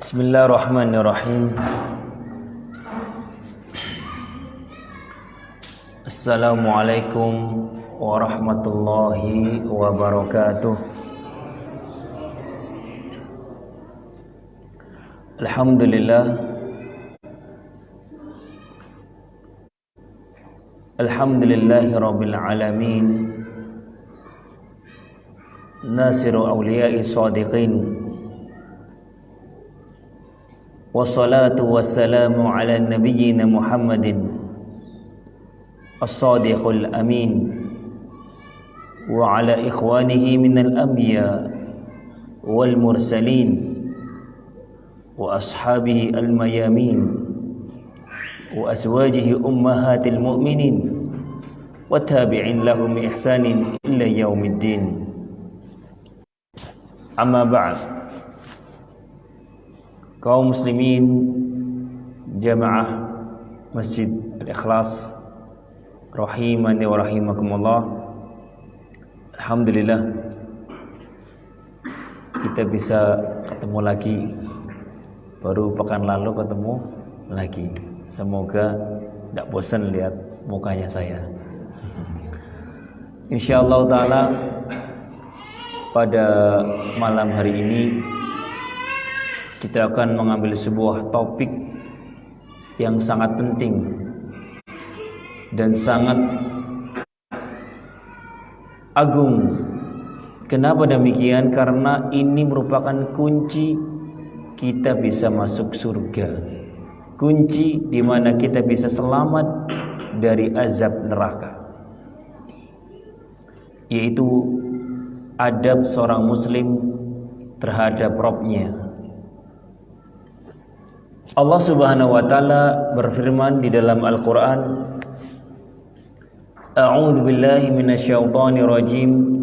Bismillahirrahmanirrahim. Assalamualaikum warahmatullahi wabarakatuh. Alhamdulillahi rabbil alamin, nasiru awliya'i shadiqin, wassalatu wassalamu ala nabiyyina Muhammadin as-sadiqul amin wa ala ikhwanihi minal anbiya wal mursalin wa ashabihi al-mayamin wa azwajihi ummahatil mu'minin wa tabi'in lahum ihsanin illa yaumiddin. Amma ba'd. Kaum muslimin jamaah Masjid Al-Ikhlas rahimani wa rahimakumullah. Alhamdulillah kita bisa ketemu lagi. Baru pekan lalu ketemu lagi. Semoga tidak bosan lihat mukanya saya. Insyaallah ta'ala pada malam hari ini kita akan mengambil sebuah topik yang sangat penting dan sangat agung. Kenapa demikian? Karena ini merupakan kunci kita bisa masuk surga, kunci di mana kita bisa selamat dari azab neraka, yaitu adab seorang muslim terhadap Rabb-nya. Allah Subhanahu wa taala berfirman di dalam Al-Qur'an, A'udzu billahi minasyaitonir rajim.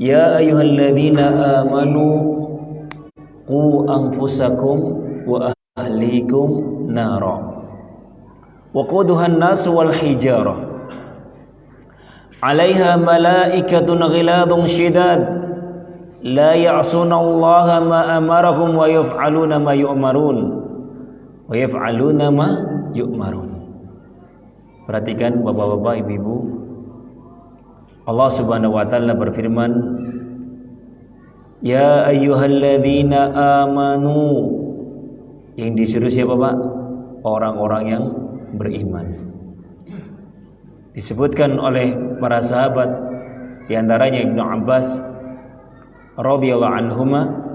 Ya ayyuhalladzina amanu qu anfusakum wa ahlikum nara. Waquduhan nas wal hijarah. 'Alaiha malaikatun ghiladun syidad la ya'sunallaha ma amarahum wa yaf'aluna ma yu'marun. Wa yaf'aluna ma yu'marun. Perhatikan bapak-bapak, ibu-ibu. Allah Subhanahu wa taala berfirman, Ya ayyuhalladzina amanu. Yang disuruh siapa, Pak? Orang-orang yang beriman. Disebutkan oleh para sahabat, di antaranya Ibnu Abbas radhiyallahu anhuma,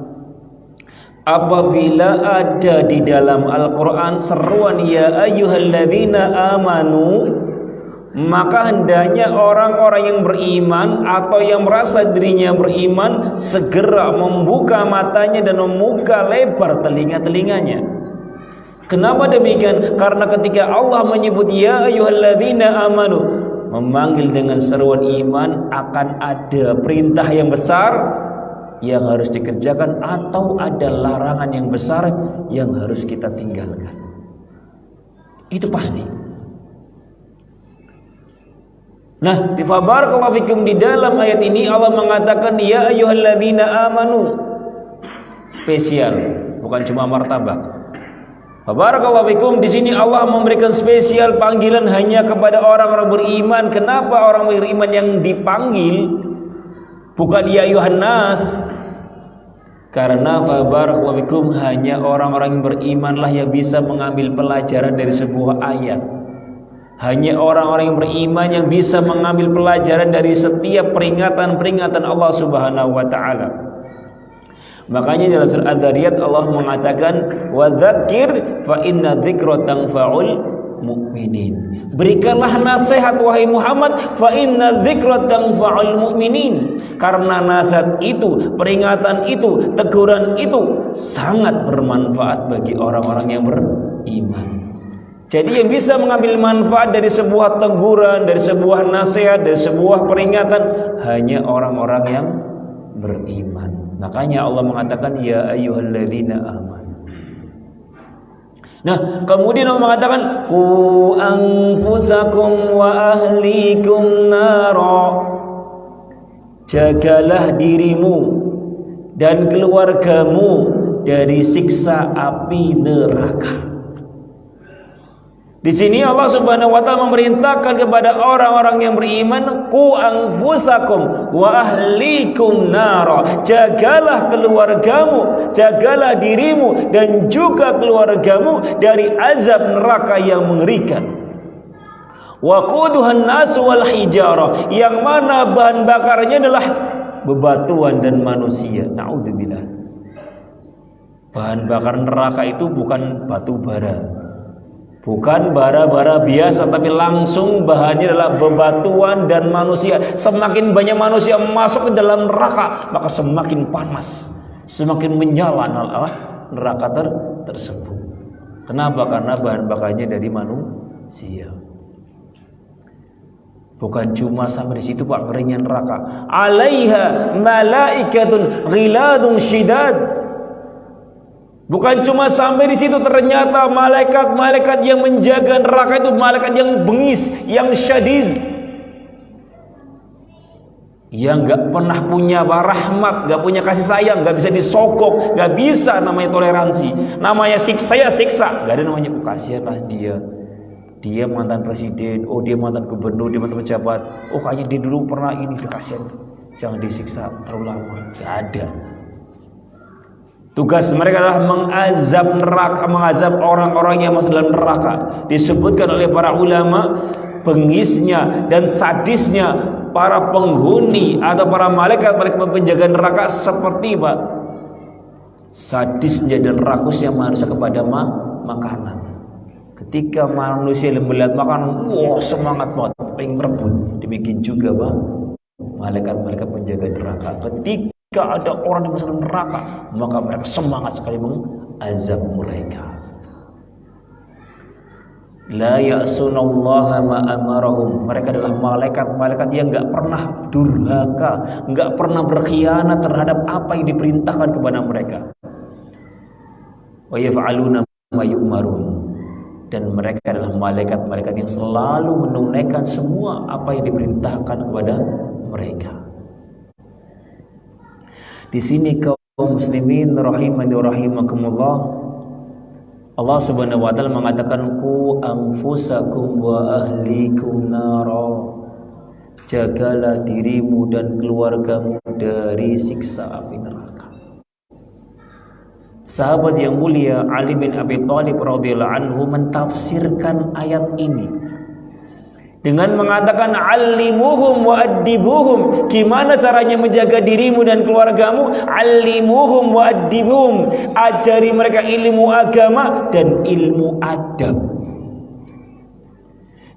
apabila ada di dalam Al-Quran seruan ya ayyuhalladzina amanu, maka hendaknya orang-orang yang beriman atau yang merasa dirinya beriman segera membuka matanya dan membuka lebar telinga-telinganya. Kenapa demikian? Karena ketika Allah menyebut ya ayyuhalladzina amanu, memanggil dengan seruan iman, akan ada perintah yang besar yang harus dikerjakan atau ada larangan yang besar yang harus kita tinggalkan. Itu pasti. Nah, barakallahu fikum, di dalam ayat ini Allah mengatakan ya ayyuhalladzina amanu. Spesial, bukan cuma martabak. Barakallahu fikum, di sini Allah memberikan spesial panggilan hanya kepada orang-orang beriman. Kenapa orang beriman yang dipanggil? Bukan ya ayuhan nas. Karena barakallahu fikum, hanya orang-orang yang berimanlah yang bisa mengambil pelajaran dari sebuah ayat. Hanya orang-orang yang beriman yang bisa mengambil pelajaran dari setiap peringatan-peringatan Allah Subhanahu wa taala. Makanya dalam surah Ad-Dzariyat Allah mengatakan wa dzakir fa inna dzikra tanfa'ul mu'minin. Berikanlah nasihat wahai Muhammad, fa inna dzikra tanfa'ul mu'minin. Karena nasihat itu, peringatan itu, teguran itu sangat bermanfaat bagi orang-orang yang beriman. Jadi yang bisa mengambil manfaat dari sebuah teguran, dari sebuah nasihat, dari sebuah peringatan hanya orang-orang yang beriman. Makanya Allah mengatakan ya ayyuhalladzina amanu. Nah, kemudian Allah mengatakan qu anfusakum wa ahlikum nara. Jagalah dirimu dan keluargamu dari siksa api neraka. Di sini Allah Subhanahu wa taala memerintahkan kepada orang-orang yang beriman, qu anfusakum wa ahlikum nara. Jagalah keluargamu, jagalah dirimu dan juga keluargamu dari azab neraka yang mengerikan. Wa quduhan nas wal hijarah, yang mana bahan bakarnya adalah bebatuan dan manusia. Naudzubillah. Bahan bakar neraka itu bukan batu bara. Bukan bara-bara biasa, tapi langsung bahannya adalah bebatuan dan manusia. Semakin banyak manusia masuk ke dalam neraka, maka semakin panas, semakin menyala neraka tersebut. Kenapa? Karena bahan bakarnya dari manusia. Bukan cuma sampai di situ Pak, keringnya neraka. Alaiha malaikatun ghiladun syidad. Bukan cuma sampai di situ, ternyata malaikat-malaikat yang menjaga neraka itu malaikat yang bengis, yang syadid, yang nggak pernah punya rahmat, nggak punya kasih sayang, nggak bisa disogok, nggak bisa namanya toleransi, namanya siksa ya siksa, nggak ada namanya kasihanlah dia mantan presiden, oh dia mantan gubernur, dia mantan pejabat, oh kayaknya dia dulu pernah ini, kasihan, jangan disiksa terlalu lama, nggak ada. Tugas mereka adalah mengazab neraka, mengazab orang-orang yang masuk dalam neraka. Disebutkan oleh para ulama, bengisnya dan sadisnya para penghuni atau para malaikat penjaga neraka seperti Pak, sadisnya dan rakusnya manusia kepada makanan. Ketika manusia melihat makanan, wah semangat banget, pengen merebut. Demikian juga Pak, malaikat-malaikat penjaga neraka. Ketika ada orang yang masuk neraka, maka mereka semangat sekali mengazab mereka. La ya'sunallaha ma amarahum. Mereka adalah malaikat-malaikat yang enggak pernah durhaka, enggak pernah berkhianat terhadap apa yang diperintahkan kepada mereka. Wa yaf'aluna ma yu'marun. Dan mereka adalah malaikat-malaikat yang selalu menunaikan semua apa yang diperintahkan kepada mereka. Di sini kaum muslimin rahimani wa rahimakumullah, Allah Subhanahu wa taala mengatakan qu anfusakum wa ahlikum nara. Jagalah dirimu dan keluargamu dari siksa api neraka. Sahabat yang mulia Ali bin Abi Thalib radhiyallahu anhu mentafsirkan ayat ini dengan mengatakan allimuhum wa addibuhum. Gimana caranya menjaga dirimu dan keluargamu? Allimuhum wa addibuhum. Ajari mereka ilmu agama dan ilmu adab.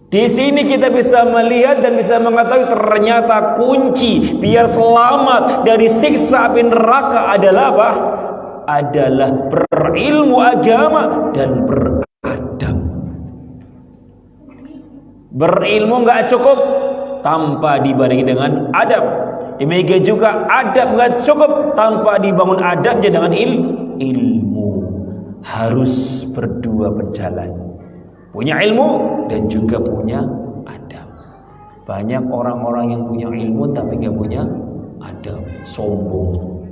Di sini kita bisa melihat dan bisa mengetahui ternyata kunci biar selamat dari siksa api neraka adalah apa? Adalah berilmu agama dan beradab. Berilmu nggak cukup tanpa dibarengi dengan adab. Demikian juga adab nggak cukup tanpa dibangun adabnya dengan ilmu. Harus berdua berjalan. Punya ilmu dan juga punya adab. Banyak orang-orang yang punya ilmu tapi nggak punya adab, sombong,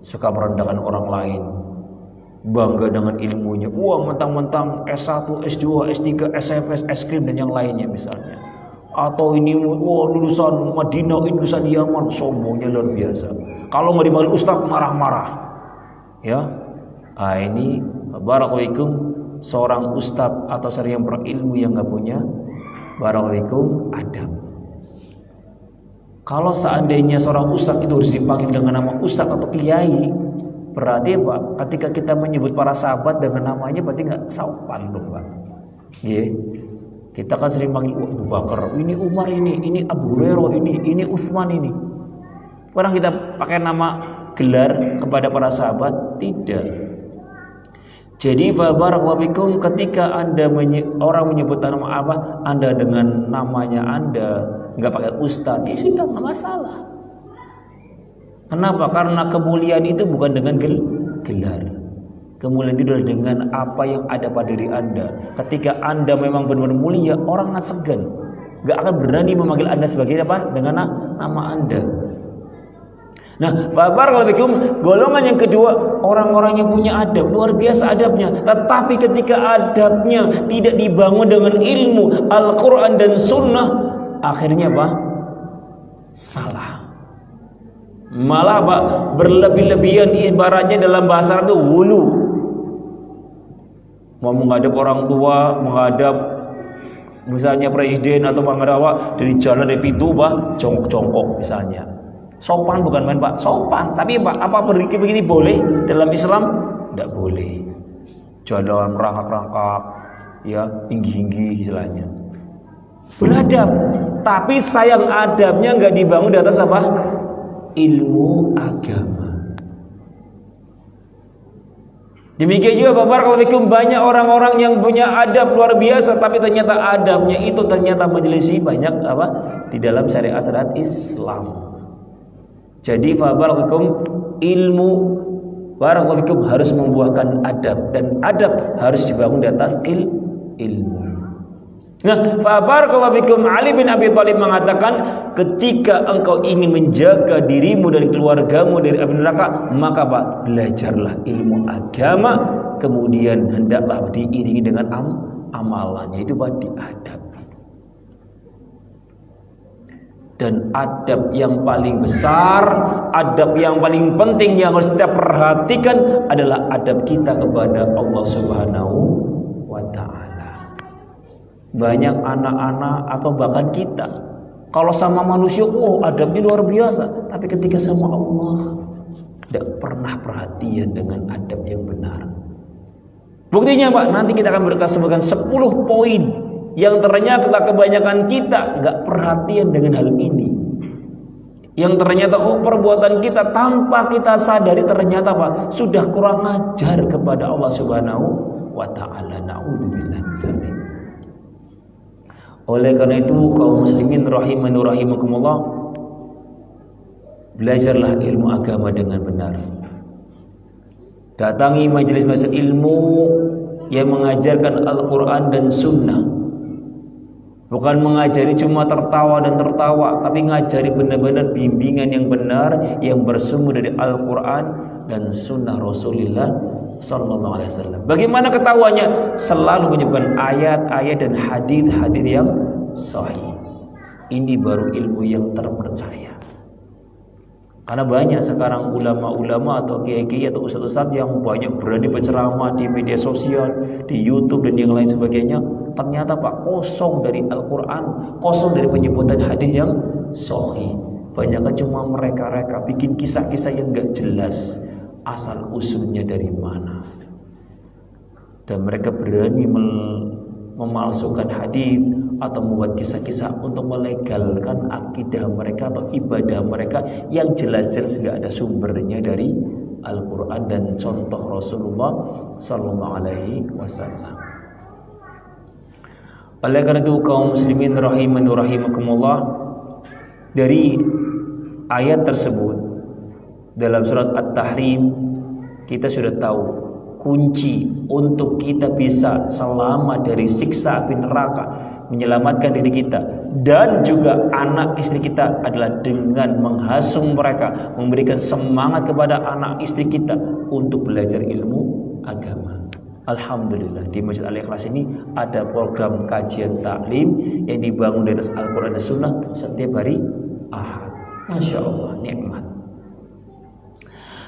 suka merendahkan orang lain, bangga dengan ilmunya. Wah, mentang-mentang S1, S2, S3, SMP, es krim dan yang lainnya misalnya. Atau ini wah lulusan Madinah, ini lulusan Yaman, sombongnya luar biasa. Kalau nggak dipanggil ustaz marah-marah. Ya. Ah ini barakallahu seorang ustaz atau seorang yang berilmu yang nggak punya barakallahu adab. Kalau seandainya seorang ustaz itu harus dipanggil dengan nama ustaz atau kiai, berarti Pak, ketika kita menyebut para sahabat dengan namanya berarti nggak sopan dong Pak. Yeah. Kita kan sering panggil Abu Bakar, ini Umar ini Abu Hurairah ini Utsman ini. Pernah kita pakai nama gelar kepada para sahabat? Tidak. Jadi barakallahu fikum, ketika Anda orang menyebut nama apa, Anda dengan namanya Anda nggak pakai ustaz, ya sudah nggak masalah. Kenapa? Karena kemuliaan itu bukan dengan gelar. Kemuliaan itu adalah dengan apa yang ada pada diri Anda. Ketika Anda memang benar-benar mulia, orang akan segan, nggak akan berani memanggil Anda sebagai apa? Dengan nama Anda. Nah, fabarakallahu fikum, golongan yang kedua, orang-orang yang punya adab, luar biasa adabnya. Tetapi ketika adabnya tidak dibangun dengan ilmu Al-Quran dan Sunnah, akhirnya apa? Salah. Malah Pak, berlebih-lebihan, ibaratnya dalam bahasa Arab itu wulu. Mau menghadap orang tua, menghadap misalnya presiden atau menghadap dari jalan dari pintu Pak, jongkok-jongkok misalnya. Sopan bukan main Pak, sopan. Tapi Pak, apa begini boleh dalam Islam? Tidak boleh. Jalan rangkak-rangkak, ya tinggi-tinggi istilahnya. Beradab, tapi sayang adabnya nggak dibangun di atas apa? Ilmu agama. Demikian juga barakallahu fikum, banyak orang-orang yang punya adab luar biasa, tapi ternyata adabnya itu ternyata menyelisih banyak apa di dalam syariat Islam. Jadi barakallahu fikum, ilmu barakallahu fikum harus membuahkan adab, dan adab harus dibangun di atas ilmu. Nah, barakallahu fikum, Ali bin Abi Thalib mengatakan, ketika engkau ingin menjaga dirimu dari keluargamu dari api neraka, maka Pak, belajarlah ilmu agama, kemudian hendaklah diiringi dengan amalannya, itu Pak, diadab. Dan adab yang paling besar, adab yang paling penting yang harus kita perhatikan adalah adab kita kepada Allah Subhanahu wa ta'ala. Banyak anak-anak atau bahkan kita, kalau sama manusia, adabnya luar biasa, tapi ketika sama Allah tidak pernah perhatian dengan adab yang benar. Buktinya Pak, nanti kita akan sebutkan 10 poin yang ternyata kebanyakan kita nggak perhatian dengan hal ini. Yang ternyata perbuatan kita tanpa kita sadari ternyata Pak, sudah kurang ajar kepada Allah Subhanahu wa ta'ala. Na'udzubillah. Oleh karena itu kaum muslimin rahimani rahimakumullah, belajarlah ilmu agama dengan benar. Datangi majelis-majelis ilmu yang mengajarkan Al-Quran dan Sunnah. Bukan mengajari cuma tertawa dan tertawa, tapi ngajari benar-benar bimbingan yang benar yang bersumber dari Al-Quran dan Sunnah Rasulullah Sallallahu Alaihi Wasallam. Bagaimana ketahuannya? Selalu menyebutkan ayat-ayat dan hadis-hadis yang sahih. Ini baru ilmu yang terpercaya. Karena banyak sekarang ulama-ulama atau kiai-kiai atau ustadz-ustadz yang banyak berani berceramah di media sosial, di YouTube dan yang lain sebagainya. Ternyata Pak, kosong dari Al-Quran, kosong dari penyebutan hadis yang sahih. Banyak cuma mereka-reka bikin kisah-kisah yang gak jelas asal usulnya dari mana. Dan mereka berani memalsukan hadis atau membuat kisah-kisah untuk melegalkan akidah mereka atau ibadah mereka yang jelas-jelas gak ada sumbernya dari Al-Quran dan contoh Rasulullah Sallallahu Alaihi Wasallam. Oleh karena itu kaum muslimin rahimani rahimakumullah, dari ayat tersebut dalam surat At-Tahrim kita sudah tahu kunci untuk kita bisa selamat dari siksa api neraka, menyelamatkan diri kita dan juga anak istri kita adalah dengan menghasung mereka, memberikan semangat kepada anak istri kita untuk belajar ilmu agama. Alhamdulillah di Masjid Al-Ikhlas ini ada program kajian taklim yang dibangun di atas Al-Quran dan Sunnah setiap hari Ahad. Masya Allah, nikmat.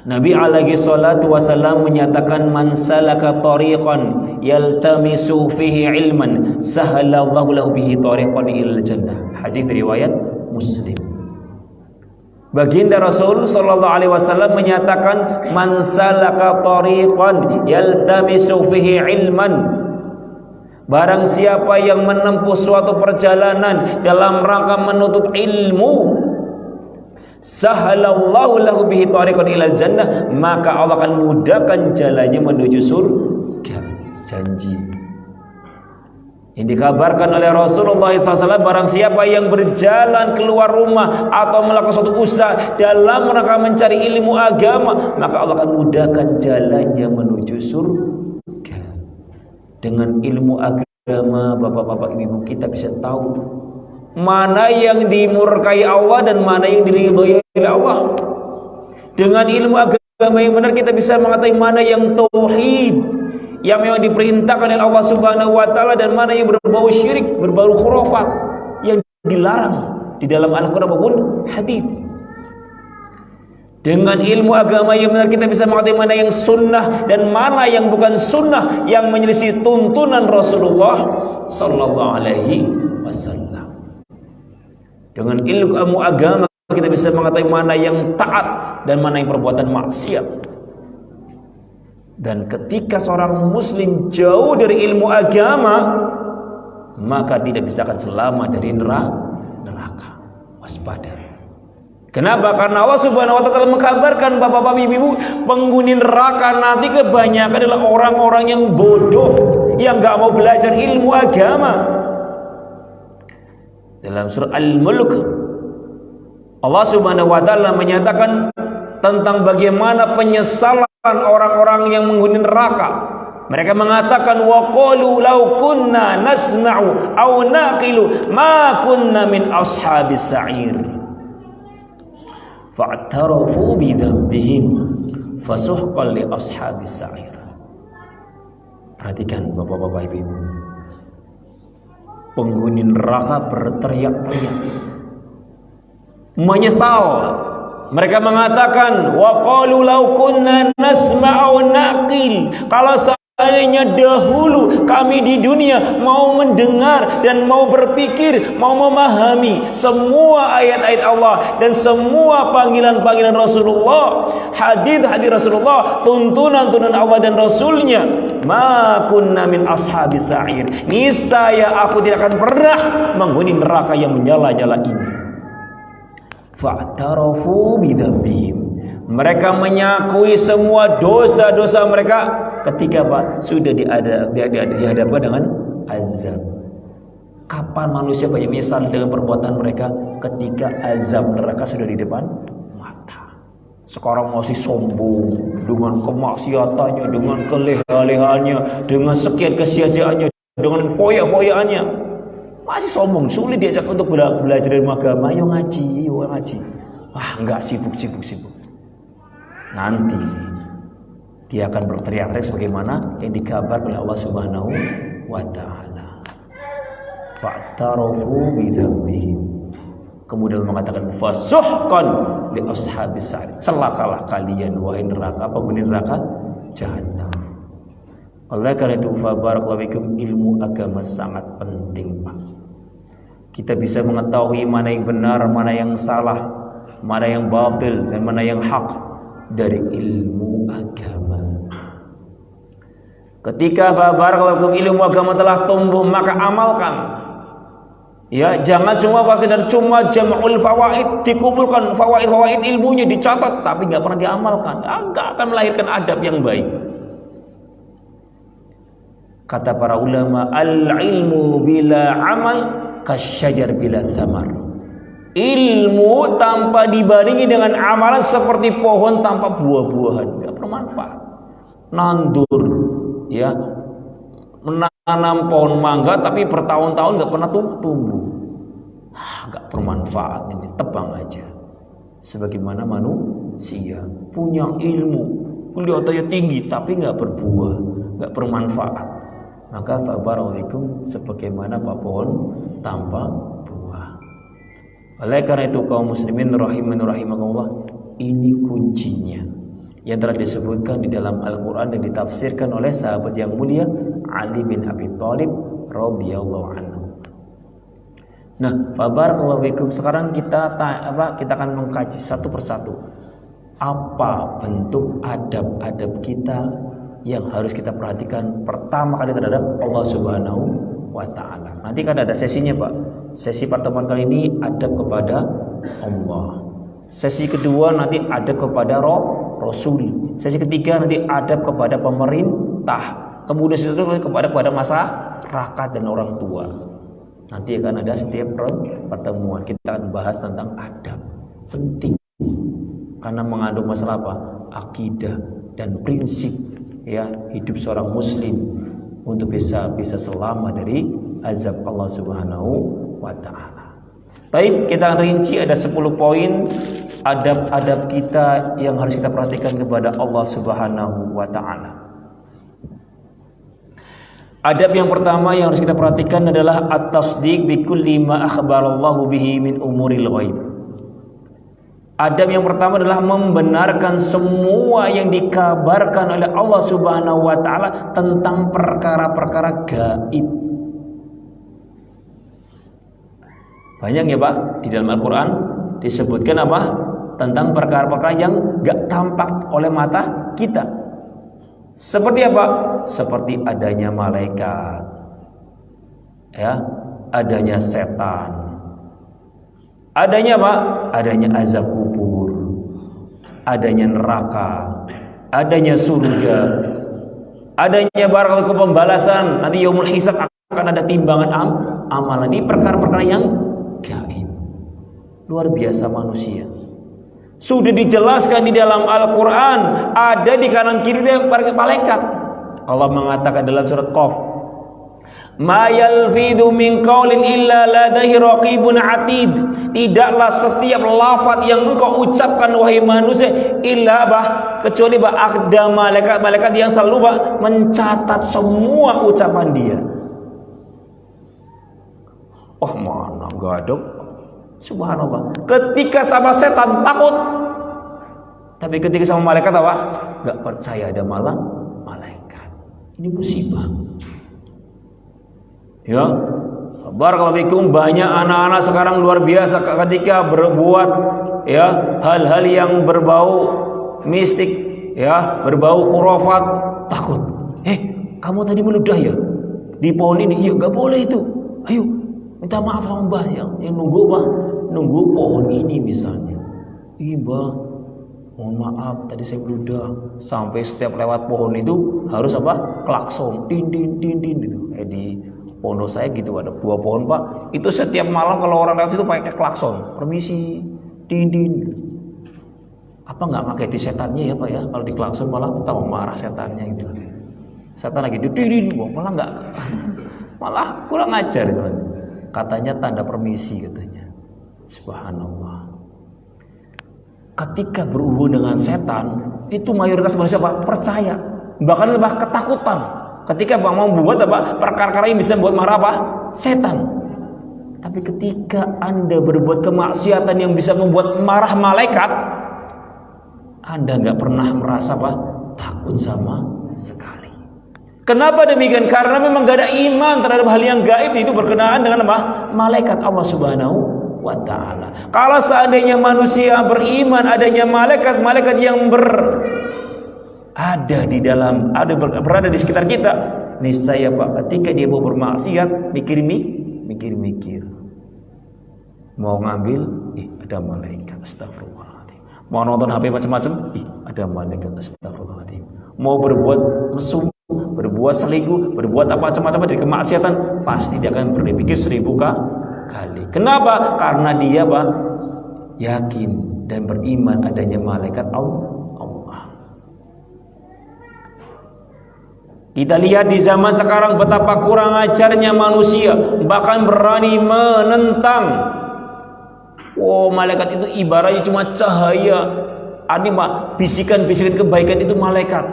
Nabi alaihi salatu wasallam menyatakan, man salaka tariqan yaltamisu fihi ilman sahalallahu lahu bihi tariqan ilal jannah. Hadis riwayat Muslim. Baginda Rasul sallallahu alaihi wasallam menyatakan, man salaka tariqan yaltamisu fihi ilman, barang siapa yang menempuh suatu perjalanan dalam rangka menuntut ilmu, sahalallahu lahu bihi tariqan ilal jannah, maka Allah akan mudahkan jalannya menuju surga. Janji yang dikabarkan oleh Rasulullah SAW, barang siapa yang berjalan keluar rumah atau melakukan suatu usaha dalam rangka mencari ilmu agama, maka Allah akan mudahkan jalannya menuju surga. Dengan ilmu agama, bapak-bapak ibu kita bisa tahu mana yang dimurkai Allah dan mana yang diridhoi oleh Allah. Dengan ilmu agama yang benar kita bisa mengetahui mana yang tauhid, yang memang diperintahkan oleh Allah Subhanahu wa taala, dan mana yang berbau syirik, berbau khurafat yang dilarang di dalam Al-Qur'an maupun hadis. Dengan ilmu agama yang benar kita bisa mengetahui mana yang sunnah dan mana yang bukan sunnah, yang menyelisih tuntunan Rasulullah sallallahu alaihi wasallam. Dengan ilmu agama kita bisa mengetahui mana yang taat dan mana yang perbuatan maksiat. Dan ketika seorang muslim jauh dari ilmu agama, maka tidak bisa akan selamat dari neraka. Waspada. Kenapa? Karena Allah Subhanahu wa taala mengkabarkan, bapak-bapak, ibu-ibu, penghuni neraka nanti kebanyakan adalah orang-orang yang bodoh, yang enggak mau belajar ilmu agama. Dalam surah Al-Mulk, Allah Subhanahu wa taala menyatakan tentang bagaimana penyesalan orang-orang yang menghuni neraka. Mereka mengatakan, wa qalu law kunna nasma'u aw naqilu ma kunna min ashabis sa'ir. Fa'tarafu bi dzambihim fasuhqan li ashabis sa'ir. Perhatikan bapak-bapak, ibu-ibu. Penghuni neraka berteriak-teriak, menyesal. Mereka mengatakan, wa qalu law kunna nasma'u naqil, kalau seandainya dahulu kami di dunia mau mendengar dan mau berpikir, mau memahami semua ayat-ayat Allah dan semua panggilan-panggilan Rasulullah, hadis-hadis Rasulullah, tuntunan-tuntunan Allah dan Rasulnya, ma kunna min ashabis sa'ir, niscaya aku tidak akan pernah menghuni neraka yang menyala-nyala ini. Fa'tarafu bidzambihim, mereka menyakui semua dosa-dosa mereka ketika sudah dihadapkan dengan azab. Kapan manusia banyak menyesal dengan perbuatan mereka? Ketika azab neraka sudah di depan mata. Sekarang masih sombong dengan kemaksiatannya, dengan keleha-lehannya, dengan sekian kesia-siaannya, dengan foya-foyaannya. Masih sombong, sulit diajak untuk belajar ilmu agama. Ayo ngaji, ayo ngaji. Wah, enggak, sibuk. Nanti dia akan berteriak-teriak sebagaimana yang dikabarkan oleh Allah Subhanahu wa taala. Fa'tarafu bi dzambihim. Kemudian mengatakan fasuhqan li ashabis sa'ir. Celakalah kalian wahai neraka, penghuni neraka jahanam. Oleh karena itu, barakallahu fikum, ilmu agama sangat penting, Pak. Kita bisa mengetahui mana yang benar, mana yang salah, mana yang batil dan mana yang hak dari ilmu agama. Ketika barakallahu fikum ilmu agama telah tumbuh, maka amalkan. Ya, jangan cuma pakai dan cuma jam'ul fawaid, dikumpulkan fawaid ilmunya dicatat tapi enggak pernah diamalkan. Enggak akan melahirkan adab yang baik. Kata para ulama, al-ilmu bila amal kasyajar bila thamar. Ilmu tanpa dibarengi dengan amalan seperti pohon tanpa buah-buahan, enggak bermanfaat. Nandur, ya, menanam pohon mangga tapi bertahun-tahun enggak pernah tumbuh. Enggak bermanfaat, ini tebang aja. Sebagaimana manusia punya ilmu, kelihatannya tinggi tapi enggak berbuah, enggak bermanfaat. Maka fa'barakallahu sebagaimana pohon tanpa buah. Oleh karena itu kaum muslimin rahimakumullah, ini kuncinya yang telah disebutkan di dalam Al-Quran dan ditafsirkan oleh sahabat yang mulia Ali bin Abi Thalib radhiyallahu anhu. Nah, fa'barakallahu sekarang kita akan mengkaji satu persatu apa bentuk adab-adab kita yang harus kita perhatikan pertama kali terhadap Allah Subhanahu wa taala. Nanti kan ada sesinya, Pak. Sesi pertemuan kali ini adab kepada Allah. Sesi kedua nanti adab kepada Rasul. Sesi ketiga nanti adab kepada pemerintah. Kemudian sesi kedua kepada masyarakat dan orang tua. Nanti akan ada setiap pertemuan kita akan bahas tentang adab. Penting. Karena mengandung masalah apa? Akidah dan prinsip, ya, hidup seorang muslim untuk bisa selamat dari azab Allah Subhanahu wa taala. Baik, kita rinci ada 10 poin adab-adab kita yang harus kita perhatikan kepada Allah Subhanahu wa taala. Adab yang pertama yang harus kita perhatikan adalah at-tasdiq bi kulli ma akhbarallahu bihi min umuril ghaib. Adab yang pertama adalah membenarkan semua yang dikabarkan oleh Allah Subhanahu wa taala tentang perkara-perkara gaib. Banyak ya Pak, di dalam Al-Qur'an disebutkan apa? Tentang perkara-perkara yang gak tampak oleh mata kita. Seperti apa? Seperti adanya malaikat, ya, adanya setan, adanya apa? Adanya azab kubur, adanya neraka, adanya surga, adanya barakallahu pembalasan. Nanti yaumul hisab akan ada timbangan amalan. Ini perkara-perkara yang gaib. Luar biasa manusia. Sudah dijelaskan di dalam Al-Quran, ada di kanan kiri dia malaikat. Allah mengatakan dalam surat Qaf, "Ma yalfidhu min qaulin illa ladaihi raqibun atid." Tidaklah setiap lafaz yang engkau ucapkan wahai manusia illa kecuali ada malaikat yang selalu mencatat semua ucapan dia. Oh mana enggak ada. Subhanallah. Ketika sama setan takut, tapi ketika sama malaikat apa? Gak percaya ada malaikat. Ini musibah. Ya, barakallahu fikum. Banyak anak-anak sekarang luar biasa ketika berbuat ya hal-hal yang berbau mistik, ya, berbau khurafat, takut. Kamu tadi meludah ya di pohon ini? Iya, gak boleh itu. Ayo, minta maaf sama Mbah yang nunggu Mbah. Nunggu pohon ini misalnya. Mbah, mohon maaf tadi saya berudah. Sampai setiap lewat pohon itu harus apa? Klakson, din gitu. Di pondok saya gitu ada 2 pohon Pak. Itu setiap malam kalau orang lewat situ pakai klakson. Permisi, din. Apa nggak ngagetin setannya ya Pak ya? Kalau di klakson malah tahu marah setannya gitu. Setan lagi din, malah nggak, malah kurang ajar gitu. Katanya tanda permisi katanya. Subhanallah. Ketika berhubung dengan setan, itu mayoritas manusia percaya, bahkan lebih ketakutan. Ketika mau membuat perkara-perkara yang bisa membuat marah setan. Tapi ketika Anda berbuat kemaksiatan yang bisa membuat marah malaikat, Anda nggak pernah merasa takut sama sekali. Kenapa demikian? Karena memang gak ada iman terhadap hal yang gaib itu berkenaan dengan malaikat Allah Subhanahu wa ta'ala. Kalau seandainya manusia beriman adanya malaikat yang berada di sekitar kita, niscaya Pak, ketika dia mau bermaksiat mikir, mau ngambil, ada malaikat, astagfirullahaladzim. Mau nonton HP macam-macam, ada malaikat, astagfirullahaladzim. Mau berbuat mesum, berbuat selingkuh, berbuat macam-macam dari kemaksiatan, pasti dia akan berpikir 1000 kali. Kenapa? Karena dia yakin dan beriman adanya malaikat Allah. Kita lihat di zaman sekarang betapa kurang ajarnya manusia, bahkan berani menentang. Malaikat itu ibaratnya cuma cahaya. Bisikan-bisikan kebaikan itu malaikat.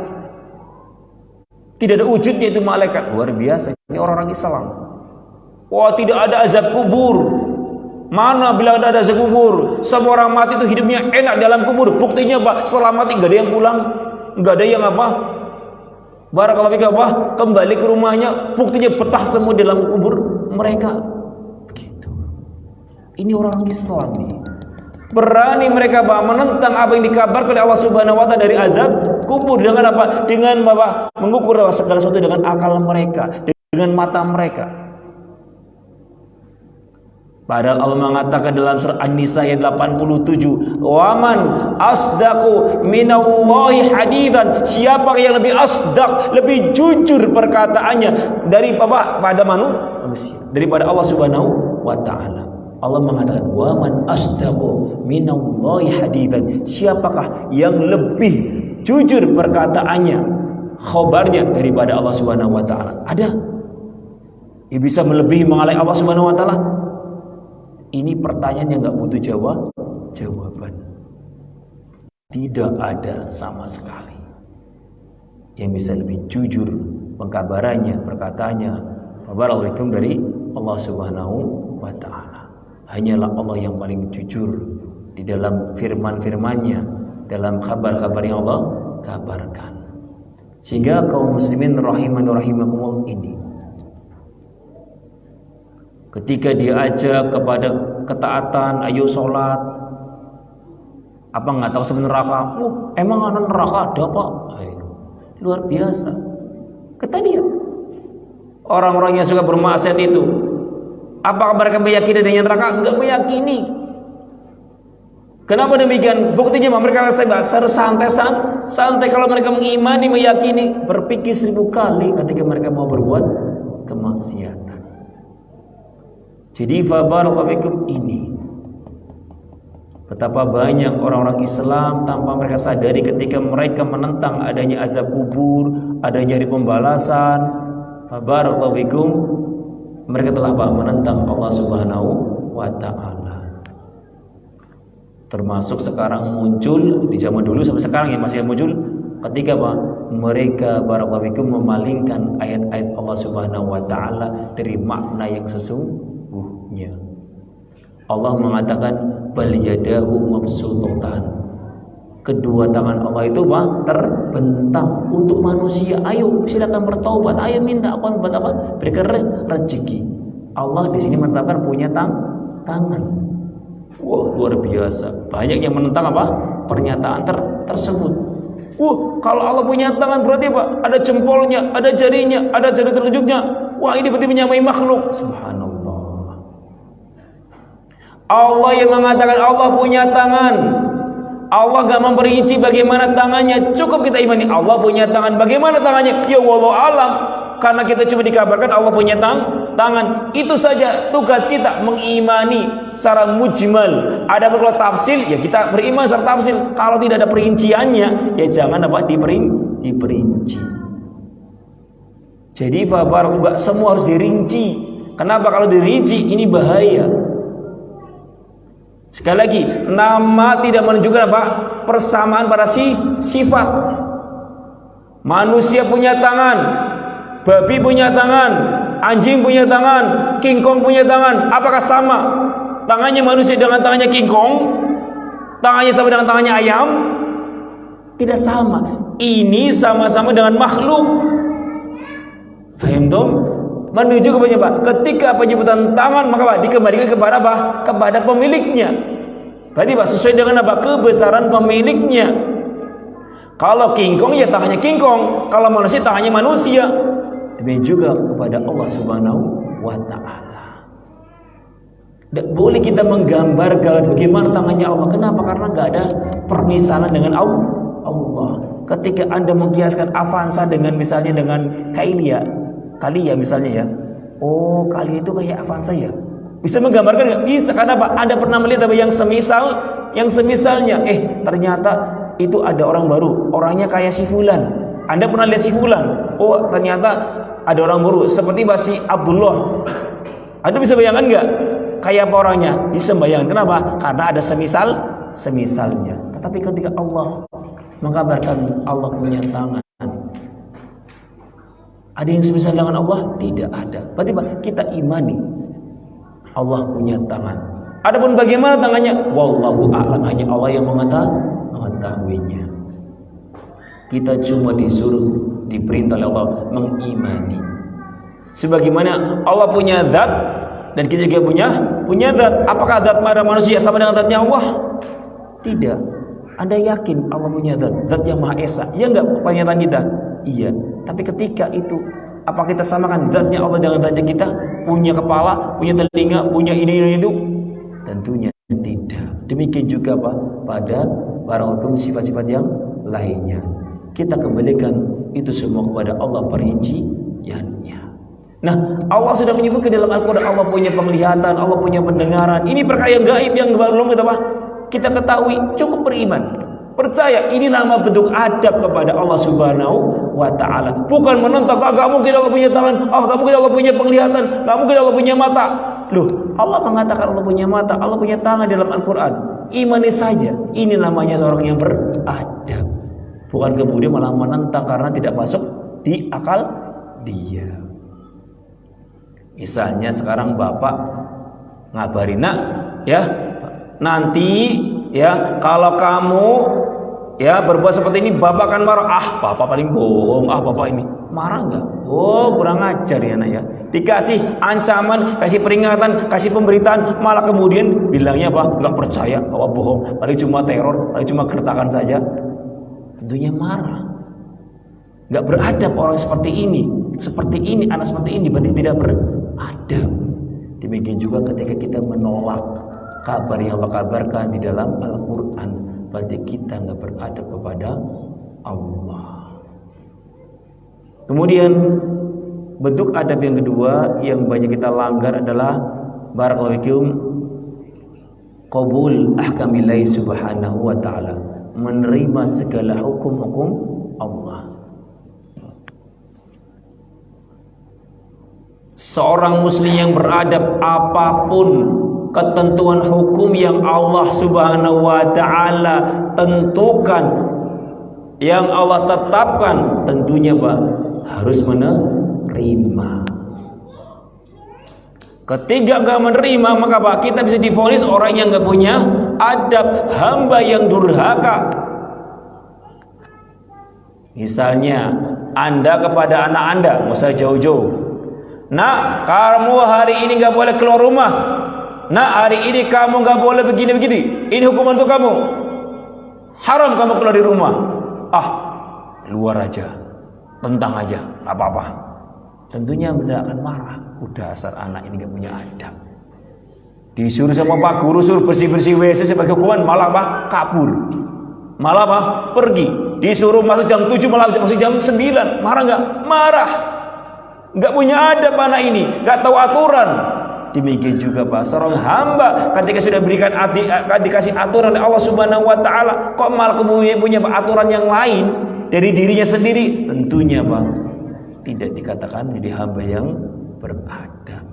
Tidak ada wujudnya itu malaikat. Luar biasa. Ini orang-orang Islam. Tidak ada azab kubur. Mana bilang ada azab kubur? Semua orang mati itu hidupnya enak dalam kubur. Buktinya setelah mati gak ada yang pulang, gak ada yang barakallahu fika kembali ke rumahnya. Buktinya betah semua dalam kubur mereka. Begitu. Ini orang Islam nih. Berani mereka menentang apa yang dikabarkan oleh Allah Subhanahu wa taala dari azab kubur dengan apa? Dengan mengukur segala sesuatu dengan akal mereka, dengan mata mereka. Padahal Allah mengatakan dalam surat An-Nisa ayat 87, "Waman asdaqu minallahi haditsan." Siapa yang lebih asdaq, lebih jujur perkataannya pada manusia daripada Allah Subhanahu wa taala. Allah mengatakan, "Waman asdaqu minallahi haditsan." Siapakah yang lebih jujur perkataannya, khabarnya daripada Allah Subhanahu wa taala? Ada? Yang bisa melebihi mengalahi Allah Subhanahu wa taala? Ini pertanyaan yang nggak butuh jawaban. Tidak ada sama sekali yang bisa lebih jujur pengkabarannya, perkataannya, Barakallahu dari Allah Subhanahu wa Ta'ala. Hanyalah Allah yang paling jujur di dalam firman-firmannya, dalam kabar-kabar yang Allah kabarkan. Sehingga kaum muslimin rahimani rahimakumullah ini, ketika diajak kepada ketaatan, ayo sholat, apa nggak tahu sebenarnya neraka? Emang ada neraka ada apa? Luar biasa. Kita lihat orang-orang yang suka bermaksiat itu, apakah mereka meyakini adanya neraka? Enggak meyakini. Kenapa demikian? Buktinya mereka santai kalau mereka mengimani, meyakini, berpikir 1000 kali ketika mereka mau berbuat kemaksiatan. Jadi fabarakallahu ini, betapa banyak orang-orang Islam tanpa mereka sadari ketika mereka menentang adanya azab kubur, adanya hari pembalasan, fabarakallahu mereka telah menentang Allah Subhanahu wa Ta'ala. Termasuk sekarang muncul di zaman dulu sampai sekarang yang masih muncul ketika mereka barakallahu memalingkan ayat-ayat Allah Subhanahu wa Ta'ala dari makna yang sesungguhnya. Allah mengatakan bal yadahu mabsutatan. Kedua tangan Allah itu terbentang untuk manusia. Ayo silakan bertaubat, ayo minta apa buat apa? Berikan rezeki. Allah di sini menetapkan punya tangan. Wah, luar biasa. Banyak yang menentang apa? Pernyataan tersebut. Kalau Allah punya tangan berarti apa? Ada jempolnya, ada jarinya, ada jari telunjuknya. Wah, ini berarti menyamai makhluk. Subhanallah. Allah yang mengatakan Allah punya tangan. Allah gak memperinci bagaimana tangannya. Cukup kita imani Allah punya tangan. Bagaimana tangannya? Ya wallahu alam. Karena kita cuma dikabarkan Allah punya tangan. Itu saja tugas kita, mengimani secara mujmal. Ada beberapa tafsir, ya kita beriman secara tafsir. Kalau tidak ada perinciannya, ya jangan diperinci. Jadi enggak semua harus dirinci. Kenapa? Kalau dirinci ini bahaya. Sekali lagi, nama tidak menunjukkan apa? Persamaan pada sifat. Manusia punya tangan, babi punya tangan, anjing punya tangan, King Kong punya tangan. Apakah sama tangannya manusia dengan tangannya King Kong? Tangannya sama dengan tangannya ayam? Tidak sama. Ini sama-sama dengan makhluk. Faham dong? Menuju kepada apa? Ketika penyebutan tangan maka apa? Dikembalikan kepada apa? Kepada pemiliknya. Berarti apa? Sesuai dengan apa? Kebesaran pemiliknya. Kalau King Kong ya tangannya King Kong, kalau manusia tangannya manusia. Demikian juga kepada Allah Subhanahu wa Ta'ala. Tidak boleh kita menggambarkan bagaimana tangannya Allah. Kenapa? Karena nggak ada permisalan dengan Allah. Ketika Anda mengkiaskan Avanza dengan misalnya dengan Kalia misalnya ya. Oh, Kalia itu kayak Avanza ya. Bisa menggambarkan nggak? Bisa. Karena apa? Anda pernah melihat apa yang semisalnya. Ternyata itu ada orang baru. Orangnya kayak si Fulan. Anda pernah lihat si Fulan? Oh, ternyata ada orang baru seperti si Abdullah. Anda bisa bayangkan nggak? Kayak apa orangnya? Bisa bayangkan. Kenapa? Karena ada semisalnya. Tetapi ketika Allah mengkabarkan Allah punya tangan, ada yang semisal dengan Allah? Tidak ada. Berarti kita imani Allah punya tangan. Adapun bagaimana tangannya? Wallahu a'lam, hanya Allah yang mengetahuinya. Kita cuma disuruh, diperintah oleh Allah mengimani. Sebagaimana Allah punya zat dan kita juga punya zat. Apakah zat pada manusia sama dengan zatnya Allah? Tidak. Anda yakin Allah punya zat yang Maha Esa? Iya enggak pernyataan kita? Iya. Tapi ketika itu, apa kita samakan zatnya Allah dengan zatnya kita? Punya kepala, punya telinga, punya ini itu? Tentunya tidak. Demikian juga pada para hukum sifat-sifat yang lainnya. Kita kembalikan itu semua kepada Allah perinciannya. Nah, Allah sudah menyebutkan dalam Al-Quran Allah punya penglihatan, Allah punya pendengaran. Ini perkara yang gaib yang belum kita ketahui. Cukup beriman. Percaya ini nama bentuk adab kepada Allah Subhanahu wa Ta'ala. Bukan menentang, gak mungkin Allah punya tangan, gak mungkin Allah punya penglihatan, gak mungkin Allah punya mata. Loh, Allah mengatakan Allah punya mata, Allah punya tangan dalam Al-Quran. Imani saja. Ini namanya seorang yang beradab. Bukan kemudian malah menentang karena tidak masuk di akal dia. Misalnya sekarang bapak ngabarin, nak, ya, nanti ya kalau kamu ya berbuat seperti ini bapak akan marah. Ah, bapak paling bohong. Ah, bapak ini marah enggak? Oh, kurang ajar ya nak ya. Dikasih ancaman, kasih peringatan, kasih pemberitaan, malah kemudian bilangnya apa? Enggak percaya, bahwa bohong, paling cuma teror, paling cuma gertakan saja. Tentunya marah. Enggak beradab orang seperti ini. Seperti ini, anak seperti ini berarti tidak beradab. Demikian juga ketika kita menolak kabar yang Allah kabarkan di dalam Al-Quran, berarti kita enggak beradab kepada Allah. Kemudian bentuk adab yang kedua yang banyak kita langgar adalah barakallahu fikum qabul ahkamillahi subhanahu wa ta'ala, menerima segala hukum-hukum Allah. Seorang muslim yang beradab, apapun ketentuan hukum yang Allah subhanahu wa ta'ala tentukan, yang Allah tetapkan, tentunya Pak harus menerima. Ketika gak menerima, maka Pak kita bisa divonis orang yang gak punya adab, hamba yang durhaka. Misalnya Anda kepada anak Anda, nggak usah jauh-jauh, nak, kamu hari ini gak boleh keluar rumah. Nak, hari ini kamu gak boleh begini-begini. Ini hukuman untuk kamu. Haram kamu keluar di rumah. Ah, luar aja, tentang aja, gak apa-apa. Tentunya benda akan marah. Udah dasar anak ini gak punya adab. Disuruh sama Pak Guru suruh bersih-bersih WC sebagai hukuman, malah Pak kabur. Malah Pak pergi. Disuruh masuk jam 7 malah masuk jam 9. Marah gak? Marah. Gak punya adab anak ini, gak tahu aturan. Demikian juga Pak seorang hamba ketika sudah berikan dikasih aturan oleh Allah Subhanahu wa taala, kok malah kemudian punya aturan yang lain dari dirinya sendiri, tentunya Pak tidak dikatakan jadi hamba yang beradab.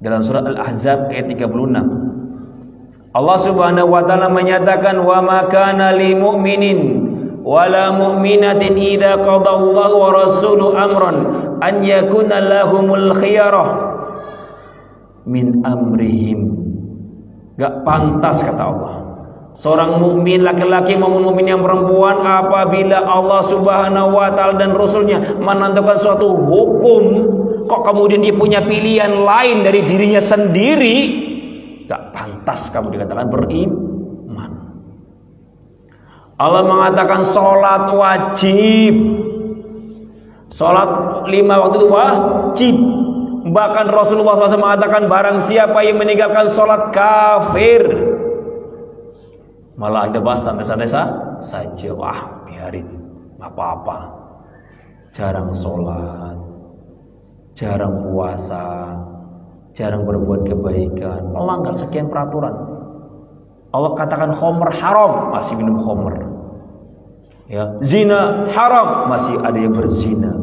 Dalam surat Al-Ahzab ayat 36, Allah Subhanahu wa taala menyatakan, wa ma kana lil mu'minin wala mu'minatin idza qadallahu wa rasuluhu amran an yakuna lahumul khiyarah min amrihim. Gak pantas kata Allah, seorang mukmin laki-laki maupun mukmin yang perempuan, apabila Allah Subhanahu wa taala dan rasulnya menentukan suatu hukum, kok kemudian dia punya pilihan lain dari dirinya sendiri, gak pantas kamu dikatakan beriman. Allah mengatakan sholat wajib, sholat 5 waktu itu wajib. Bahkan Rasulullah SAW mengatakan barang siapa yang meninggalkan sholat kafir. Malah Anda bahas santai-santai saja, wah biarin, apa-apa. Jarang sholat, jarang puasa, jarang berbuat kebaikan, melanggar sekian peraturan. Allah katakan khomer haram, masih minum khomer. Ya, zina haram, masih ada yang berzina.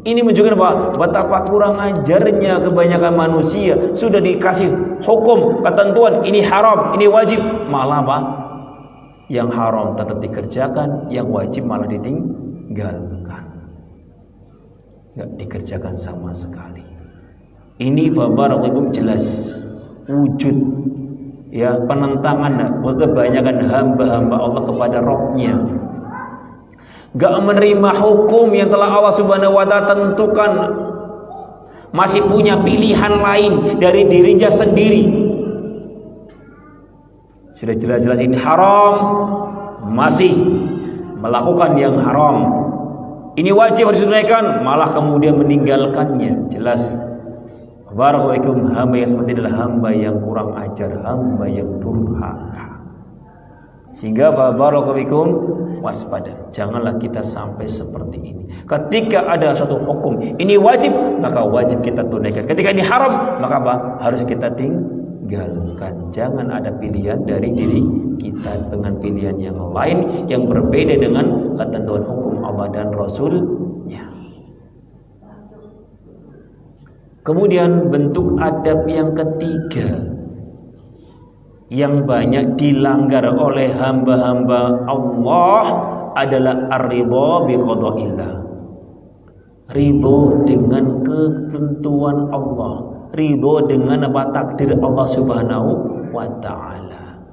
Ini menunjukkan bahwa betapa kurang ajarnya kebanyakan manusia. Sudah dikasih hukum, ketentuan, ini haram, ini wajib, malah Pak yang haram tetap dikerjakan, yang wajib malah ditinggalkan, nggak dikerjakan sama sekali. Ini fabarakum jelas wujud ya penentangan kebanyakan hamba-hamba Allah kepada Rabb-Nya. Gak menerima hukum yang telah Allah Subhanahu wa taala tentukan, masih punya pilihan lain dari dirinya sendiri. Sudah jelas-jelas ini haram, masih melakukan yang haram. Ini wajib harus ditunaikan, malah kemudian meninggalkannya. Jelas barakallahu, hamba yang seperti adalah hamba yang kurang ajar, hamba yang durhaka. Sehingga barakallahu waspada, janganlah kita sampai seperti ini. Ketika ada suatu hukum ini wajib, maka wajib kita tunaikan. Ketika ini haram, maka apa? Harus kita tinggalkan. Jangan ada pilihan dari diri kita dengan pilihan yang lain yang berbeda dengan ketentuan hukum Allah dan Rasul-Nya. Kemudian bentuk adab yang ketiga yang banyak dilanggar oleh hamba-hamba Allah adalah ar-ridha bi qadaillah. Ridho dengan ketentuan Allah, ridho dengan apa takdir Allah Subhanahu wa taala.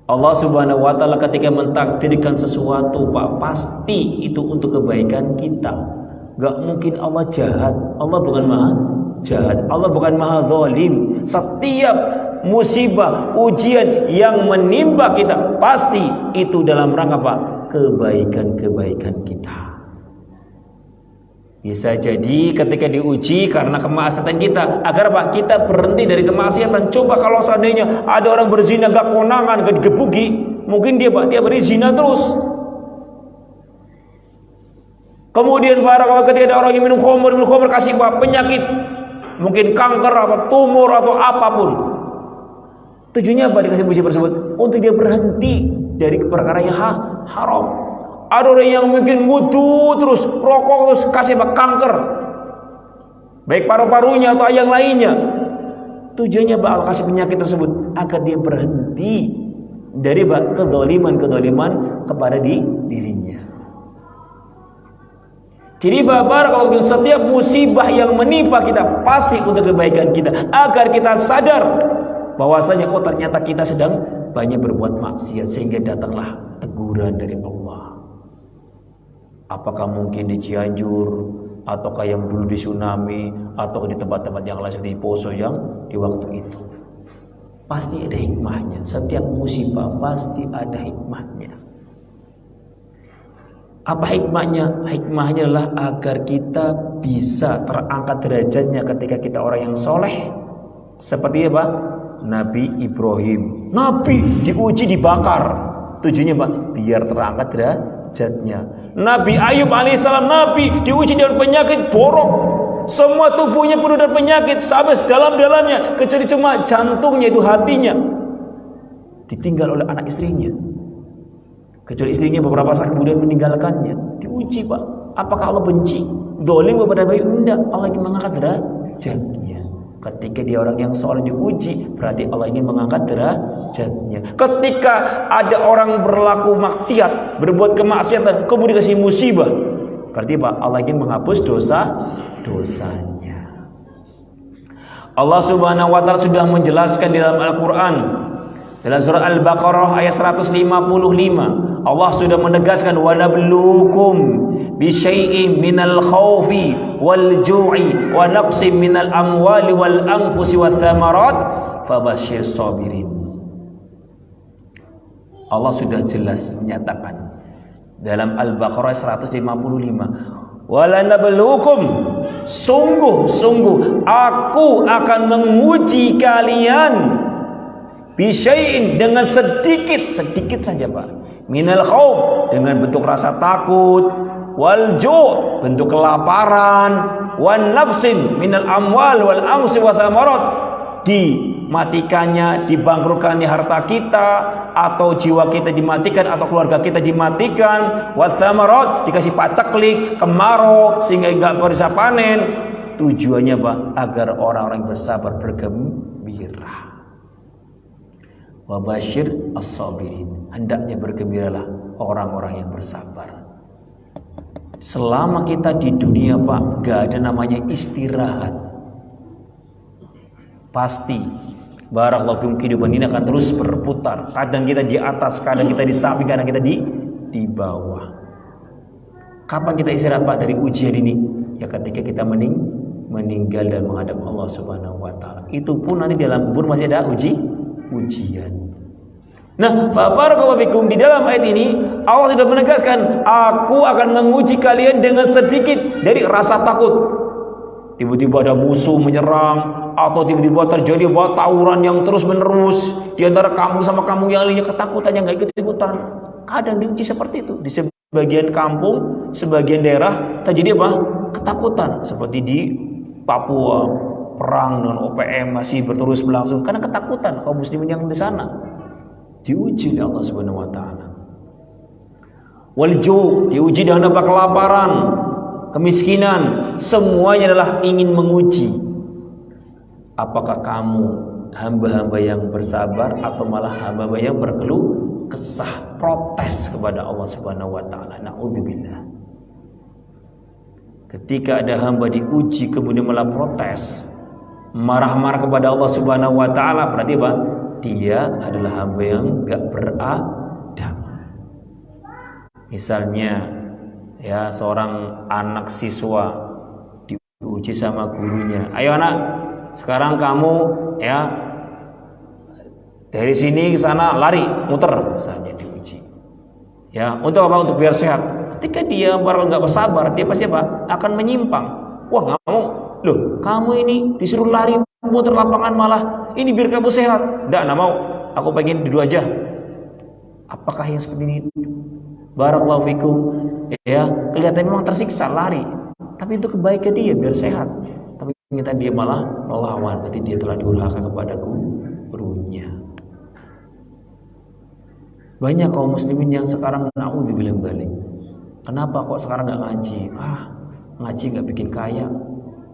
Allah Subhanahu wa taala ketika mentakdirkan sesuatu, Pak, pasti itu untuk kebaikan kita. Gak mungkin Allah jahat. Allah bukan maha jahat. Allah bukan maha zalim. Setiap musibah, ujian yang menimpa kita pasti itu dalam rangka apa? Kebaikan-kebaikan kita. Bisa jadi ketika diuji karena kemaksiatan kita, agar apa? Kita berhenti dari kemaksiatan. Coba kalau seandainya ada orang berzina gak konangan, gak digebuki, mungkin dia berzina terus. Kemudian kalau ketika ada orang yang minum khamr kasih penyakit, mungkin kanker atau tumor atau apapun. Tujuannya apa dikasih uji tersebut? Untuk dia berhenti dari perkara yang haram. Ada orang yang mungkin wudu terus, rokok terus, kasih kanker, baik paru-parunya atau yang lainnya. Tujuannya Allah kasih penyakit tersebut agar dia berhenti dari kezaliman kepada dirinya. Jadi kalau setiap musibah yang menimpa kita pasti untuk kebaikan kita, agar kita sadar bahwasanya ternyata kita sedang banyak berbuat maksiat, sehingga datanglah teguran dari Allah. Apakah mungkin di Cianjur, ataukah yang dulu di tsunami, atau di tempat-tempat yang lain seperti Poso yang di waktu itu. Pasti ada hikmahnya. Setiap musibah pasti ada hikmahnya. Apa hikmahnya? Hikmahnya adalah agar kita bisa terangkat derajatnya ketika kita orang yang soleh. Seperti apa? Nabi Ibrahim. Nabi diuji dibakar. Tujuannya apa? Biar terangkat derajatnya. Nabi Ayub alaihissalam, Nabi diuji dengan penyakit borok. Semua tubuhnya penuh dengan penyakit sampai dalam-dalamnya, kecuali cuma jantungnya, itu hatinya ditinggal oleh anak istrinya. Kecuali istrinya beberapa saat kemudian meninggalkannya. Diuji, Pak. Apakah Allah benci? Dolim kepada Nabi? Tidak. Allah ingin mengangkat derajatnya. Ketika dia orang yang soleh diuji, berarti Allah ingin mengangkat derajatnya. Ketika ada orang berlaku maksiat, berbuat kemaksiatan, kemudian dikasih musibah, berarti Pak, Allah ingin menghapus dosanya. Allah Subhanahu wa taala sudah menjelaskan di dalam Al-Qur'an, dalam surah Al-Baqarah ayat 155. Allah sudah menegaskan, wa nabluukum bisyai'in minal khaufi wal ju'i wa naqsim minal amwali wal anfusi wath thamarat fabashshir sabirin. Allah sudah jelas menyatakan dalam Al-Baqarah 155, wala nabluukum, sungguh aku akan menguji kalian bisyai'in, dengan sedikit saja, Pak. Minal khauf, dengan bentuk rasa takut, wal ju', bentuk kelaparan, wan nafsin minal amwal wal anfusi wath thamarat, dimatikannya, dibangkrutkannya harta kita, atau jiwa kita dimatikan, atau keluarga kita dimatikan, wath thamarat, dikasih paceklik, kemarau sehingga enggak bisa panen. Tujuannya Pak, agar orang-orang bersabar bergembira. Wabashir as-sabirin, hendaknya bergembiralah orang-orang yang bersabar. Selama kita di dunia, Pak, gak ada namanya istirahat. Pasti barakallahu fikum, kehidupan ini akan terus berputar. Kadang kita di atas, kadang kita di samping, kadang kita di bawah. Kapan kita istirahat, Pak, dari ujian ini? Ya ketika kita meninggal dan menghadap Allah Subhanahu wa taala. Itu pun nanti di dalam kubur masih ada ujian. Nah, barakallahu fikum, di dalam ayat ini Allah sudah menegaskan, aku akan menguji kalian dengan sedikit dari rasa takut. Tiba-tiba ada musuh menyerang, atau tiba-tiba terjadi tawuran yang terus menerus di antara kamu sama kamu yang lainnya, ketakutan yang gak ikut-ikutan. Kadang diuji seperti itu. Di sebagian kampung, sebagian daerah terjadi apa? Ketakutan. Seperti di Papua, perang dengan OPM masih terus berlangsung karena ketakutan kaum muslimin yang di sana. Diuji oleh Allah Subhanahu wa taala. Wal ju', diuji dengan apa? Kelaparan, kemiskinan, semuanya adalah ingin menguji. Apakah kamu hamba-hamba yang bersabar atau malah hamba-hamba yang berkeluh kesah, protes kepada Allah Subhanahu wa taala. Na'udzubillah. Ketika ada hamba diuji kemudian malah protes, marah-marah kepada Allah Subhanahu wa taala, berarti apa? Dia adalah hamba yang enggak beradab. Misalnya ya, seorang anak siswa diuji sama gurunya. Ayo anak, sekarang kamu ya dari sini ke sana lari, muter, misalnya diuji. Ya, untuk apa? Untuk biar sehat. Ketika dia baru nggak bersabar, dia pasti apa? Akan menyimpang. Wah, nggak mau. Loh, kamu ini disuruh lari, muter lapangan malah. Ini biar kamu sehat. Nggak mau. Aku pengen duduk aja. Apakah yang seperti ini? Barakallahu fikum. Ya, kelihatan memang tersiksa lari. Tapi itu kebaikan dia biar sehat. Tapi ternyata dia malah melawan. Berarti dia telah durhaka kepada gurunya. Banyak kaum muslimin yang sekarang naudzubillah balik. Kenapa kok sekarang nggak ngaji? Ngaji nggak bikin kaya.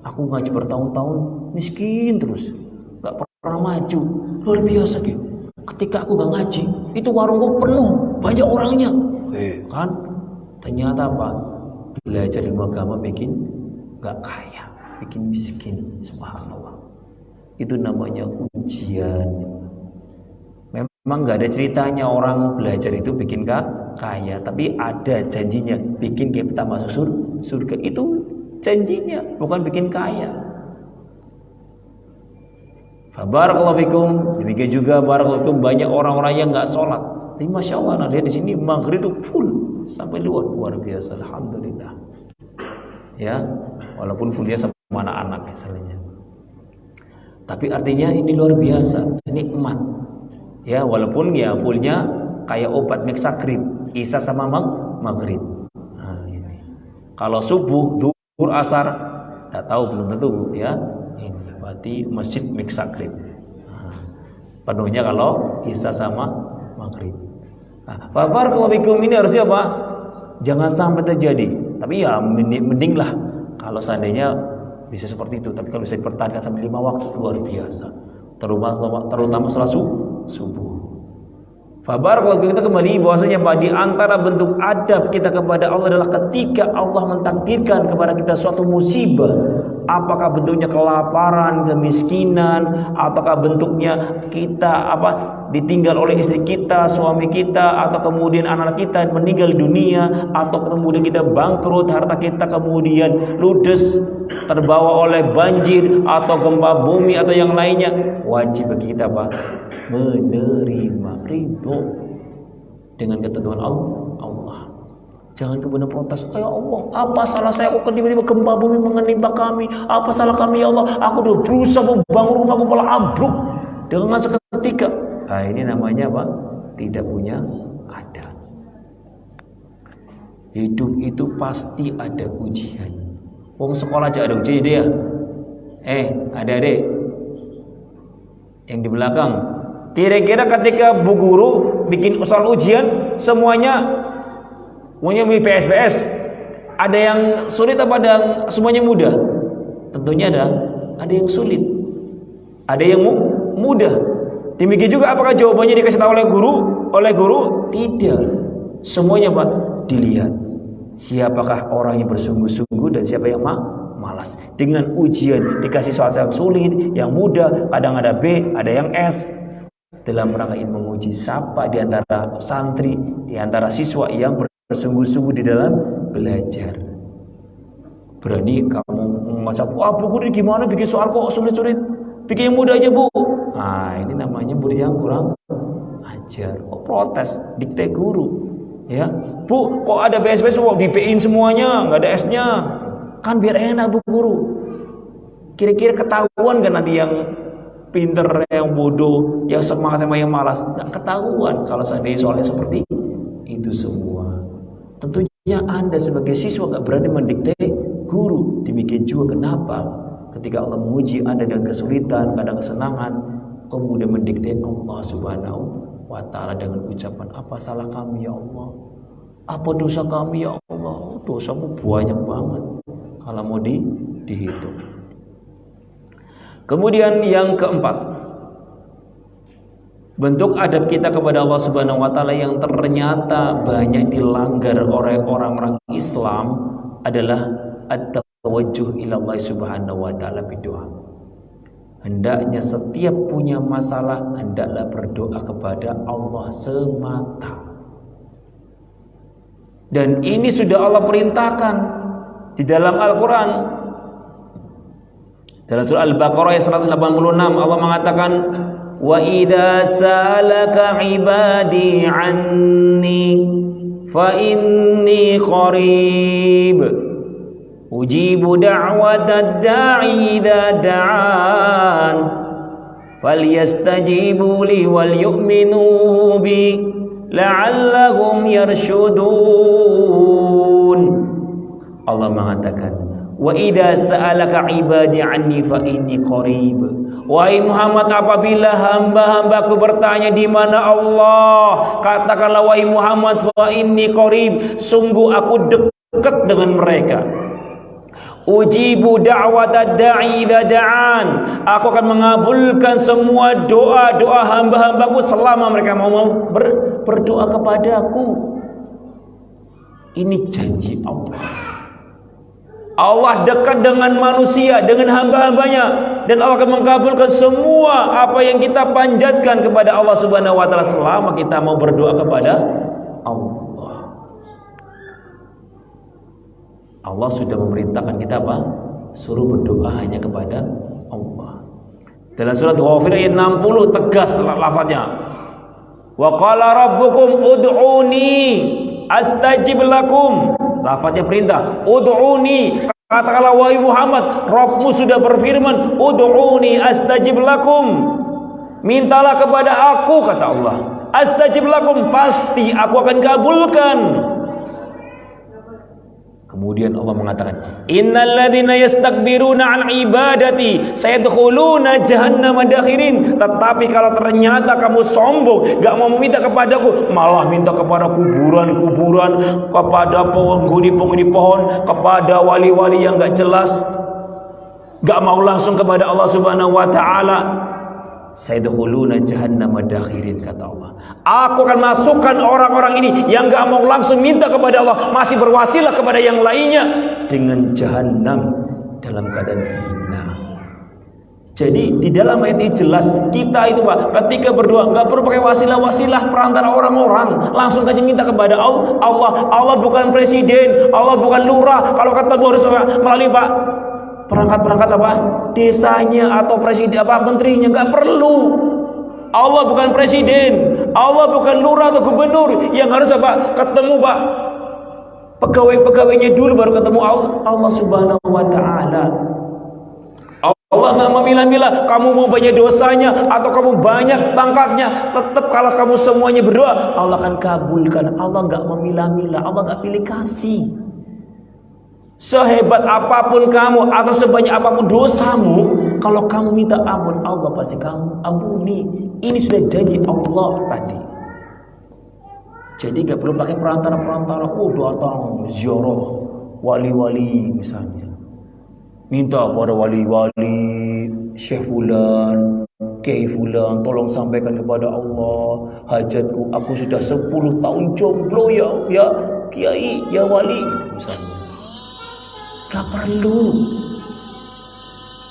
Aku ngaji bertahun-tahun miskin terus, nggak pernah maju. Luar biasa gitu. Ketika aku nggak ngaji, itu warungku penuh, banyak orangnya. Kan? Ternyata apa? Belajar ilmu agama bikin nggak kaya, bikin miskin. Subhanallah. Itu namanya ujian. Memang nggak ada ceritanya orang belajar itu bikin kaya, tapi ada janjinya bikin kita masuk surga. Itu janjinya, bukan bikin kaya. Barakallahu fikum. Demikian juga barakallahu fikum, banyak orang-orang yang nggak sholat. Tapi masya Allah, nah, lihat di sini maghrib itu full sampai luar biasa. Alhamdulillah. Ya, walaupun fullnya sama anak-anak misalnya. Tapi artinya ini luar biasa, nikmat. Ya, walaupun ya fullnya kayak obat mixagrip, isya sama maghrib. Nah, ini. Kalau subuh, zuhur, asar, tidak tahu, belum tentu ya. Ini berarti masjid mixagrip. Nah, penuhnya kalau isya sama maghrib. Nah, barakallahu fikum, ini harusnya apa? Jangan sampai terjadi. Tapi ya mending lah kalau seandainya bisa seperti itu. Tapi kalau bisa dipertahankan sampai 5 waktu, luar biasa. Terutama salat subuh. Barakallahu, kita kembali bahwasanya di antara bentuk adab kita kepada Allah adalah ketika Allah mentakdirkan kepada kita suatu musibah, apakah bentuknya kelaparan, kemiskinan, ataukah bentuknya kita ditinggal oleh istri kita, suami kita, atau kemudian anak kita meninggal dunia, atau kemudian kita bangkrut, harta kita kemudian ludes, terbawa oleh banjir atau gempa bumi atau yang lainnya, wajib bagi kita menerima, ridho dengan ketentuan Allah. Jangan kemudian protes, ya Allah, apa salah saya kok tiba-tiba gempa bumi menimpa kami? Apa salah kami ya Allah? Aku udah berusaha membangun rumahku malah ambruk dengan seketika. Nah, ini namanya apa? Tidak punya adab. Hidup itu pasti ada ujian. Wong sekolah aja ada ujian dia. Adik-adik yang di belakang, kira-kira ketika bu guru bikin soal ujian, semuanya milih PSBS, ada yang sulit apa ada yang semuanya mudah? Tentunya ada yang sulit, ada yang mudah. Demikian juga apakah jawabannya dikasih tahu oleh guru? Tidak. Semuanya dilihat. Siapakah orang yang bersungguh-sungguh dan siapa yang malas. Dengan ujian dikasih soal yang sulit, yang mudah, kadang ada B, ada yang S. Dalam rangka ini menguji siapa di antara santri, di antara siswa yang bersungguh-sungguh di dalam belajar. Berani kamu macam, bu guru gimana bikin soal kok sulit-sulit? Bikin yang mudah aja bu. Nah, ini namanya murid yang kurang ajar. Kok protes, dikte guru. Ya, bu, kok ada PSBS, di-PIN semuanya, nggak ada S-nya. Kan biar enak bu guru. Kira-kira ketahuan kan nanti yang pinter, yang bodoh, yang semangat sama yang malas? Nggak ketahuan kalau seandainya soalnya seperti itu semua. Tentunya Anda sebagai siswa nggak berani mendikte guru. Demikian juga kenapa ketika Allah menguji Anda dengan kesulitan, kadang kesenangan, kemudian mendikte Allah Subhanahu wa ta'ala dengan ucapan, apa salah kami ya Allah? Apa dosa kami ya Allah? Dosamu banyak banget. kalau mau dihitung. Kemudian yang keempat, bentuk adab kita kepada Allah Subhanahu wa taala yang ternyata banyak dilanggar oleh orang-orang Islam adalah at-tawajjuh ila Allah Subhanahu wa taala bidoa. Hendaknya setiap punya masalah hendaklah berdoa kepada Allah semata. Dan ini sudah Allah perintahkan di dalam Al-Qur'an. Dalam surah Al-Baqarah ayat 186 Allah mengatakan, wa idza salaka ibadi anni fa inni qarib ujibu da'watad da'i idza da'an falyastajibu li wal yu'minu bi la'allahum yarshudun. Allah mengatakan, wa idza sa'alaka ibadi anni fa inni qarib. Wahai Muhammad, apabila hamba-hambaku bertanya di mana Allah, katakanlah wahai Muhammad, fa inni qarib, sungguh aku dekat dengan mereka. Ujibu da'watad da'i idza da'an, aku akan mengabulkan semua doa-doa hamba-hambaku selama mereka mau berdoa kepadaku. Ini janji Allah. Allah dekat dengan manusia, dengan hamba-hambanya, dan Allah akan mengabulkan semua apa yang kita panjatkan kepada Allah Subhanahu wa taala selama kita mau berdoa kepada Allah. Allah sudah memerintahkan kita apa? Suruh berdoa hanya kepada Allah. Dalam surat Ghafir ayat 60 tegas lafaznya. Wa qala rabbukum ud'uni astajib lakum. Lafaznya perintah, ud'uni, katakanlah wahai Muhammad, Rabbmu sudah berfirman, ud'uni astajib lakum, mintalah kepada aku, kata Allah, astajib lakum, pasti aku akan kabulkan. Kemudian Allah mengatakan, innal ladzina yastakbiruna an ibadati sayadkhuluna jahannama dakhirin. Tetapi kalau ternyata kamu sombong, gak mau meminta kepadaku, malah minta kepada kuburan-kuburan, kepada penghuni-penghuni pohon, kepada wali-wali yang gak jelas, gak mau langsung kepada Allah Subhanahu wa taala, sayadkhuluna jahannama dakhirin, kata Allah. Aku akan masukkan orang-orang ini yang gak mau langsung minta kepada Allah, masih berwasilah kepada yang lainnya, dengan jahanam dalam keadaan hina. Jadi di dalam ayat ini jelas kita itu Pak, ketika berdoa nggak perlu pakai wasilah-wasilah perantara orang-orang, langsung aja minta kepada Allah. Allah bukan presiden, Allah bukan lurah. Kalau kata harus melalui Pak perangkat apa? Desanya atau presiden apa menterinya, nggak perlu. Allah bukan presiden, Allah bukan lurah atau gubernur yang harus apa? Ketemu Pak pegawai-pegawainya dulu baru ketemu Allah Subhanahu wa taala. Allah nggak memilah-milah kamu mau banyak dosanya atau kamu banyak pangkatnya, tetap kalau kamu semuanya berdoa Allah akan kabulkan. Allah nggak memilah-milah, Allah nggak pilih kasih. Sehebat apapun kamu atau sebanyak apapun dosamu, kalau kamu minta ampun, Allah pasti kamu ampuni. Ini sudah janji Allah tadi. Jadi gak perlu pakai perantara-perantara. Datang ziarah wali-wali misalnya, minta kepada wali-wali, Syekh Fulan, Kiai Fulan, tolong sampaikan kepada Allah hajatku, aku sudah 10 tahun jomblo ya Kiai, ya wali, gitu misalnya. Gak perlu.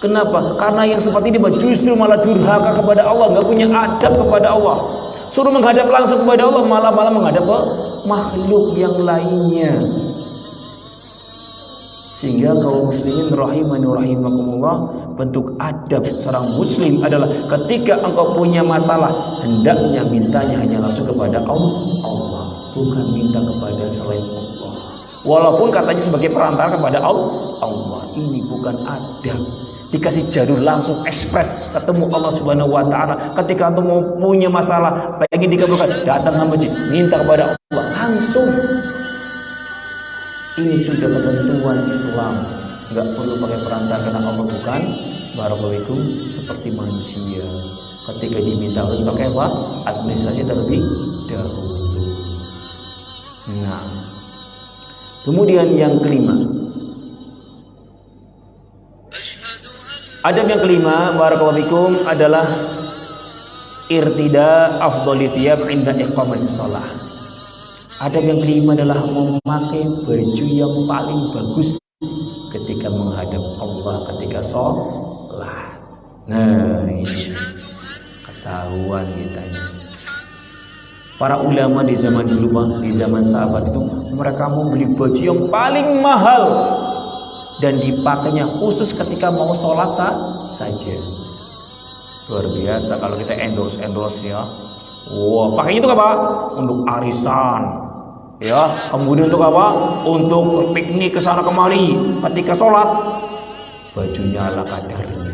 Kenapa? Karena yang seperti ini justru malah durhaka kepada Allah, gak punya adab kepada Allah. Suruh menghadap langsung kepada Allah, malah menghadap ke makhluk yang lainnya. Sehingga kaum muslimin rahimani rahimakumullah, bentuk adab seorang muslim adalah ketika engkau punya masalah, hendaknya mintanya hanya langsung kepada Allah, bukan minta kepada selain Allah. Walaupun katanya sebagai perantara kepada Allah, ini bukan adab. Dikasih jalur langsung ekspres ketemu Allah Subhanahu wa taala. Ketika antum mau punya masalah, pengen dikabulkan, datang ke masjid, minta kepada Allah langsung. Ini sudah ketentuan Islam, nggak perlu pakai perantara karena Allah bukan barakallahu seperti manusia. Ketika diminta harus pakai apa? Administrasi terlebih dahulu. Nah, kemudian yang kelima, Adab yang kelima, barakallahu fikum, adalah irtida afdhali thiyab 'inda iqamatis shalah. Adab yang kelima adalah memakai baju yang paling bagus ketika menghadap Allah ketika sholat. Nah, ini ketahuan kita ini. Para ulama di zaman dulu, di zaman sahabat itu, mereka membeli baju yang paling mahal dan dipakainya khusus ketika mau sholat saja. Luar biasa kalau kita endorse ya. Wah, pakai itu apa? Untuk arisan, ya. Kemudian untuk apa? Untuk piknik ke sana kemari. Ketika sholat, bajunya ala kadarnya.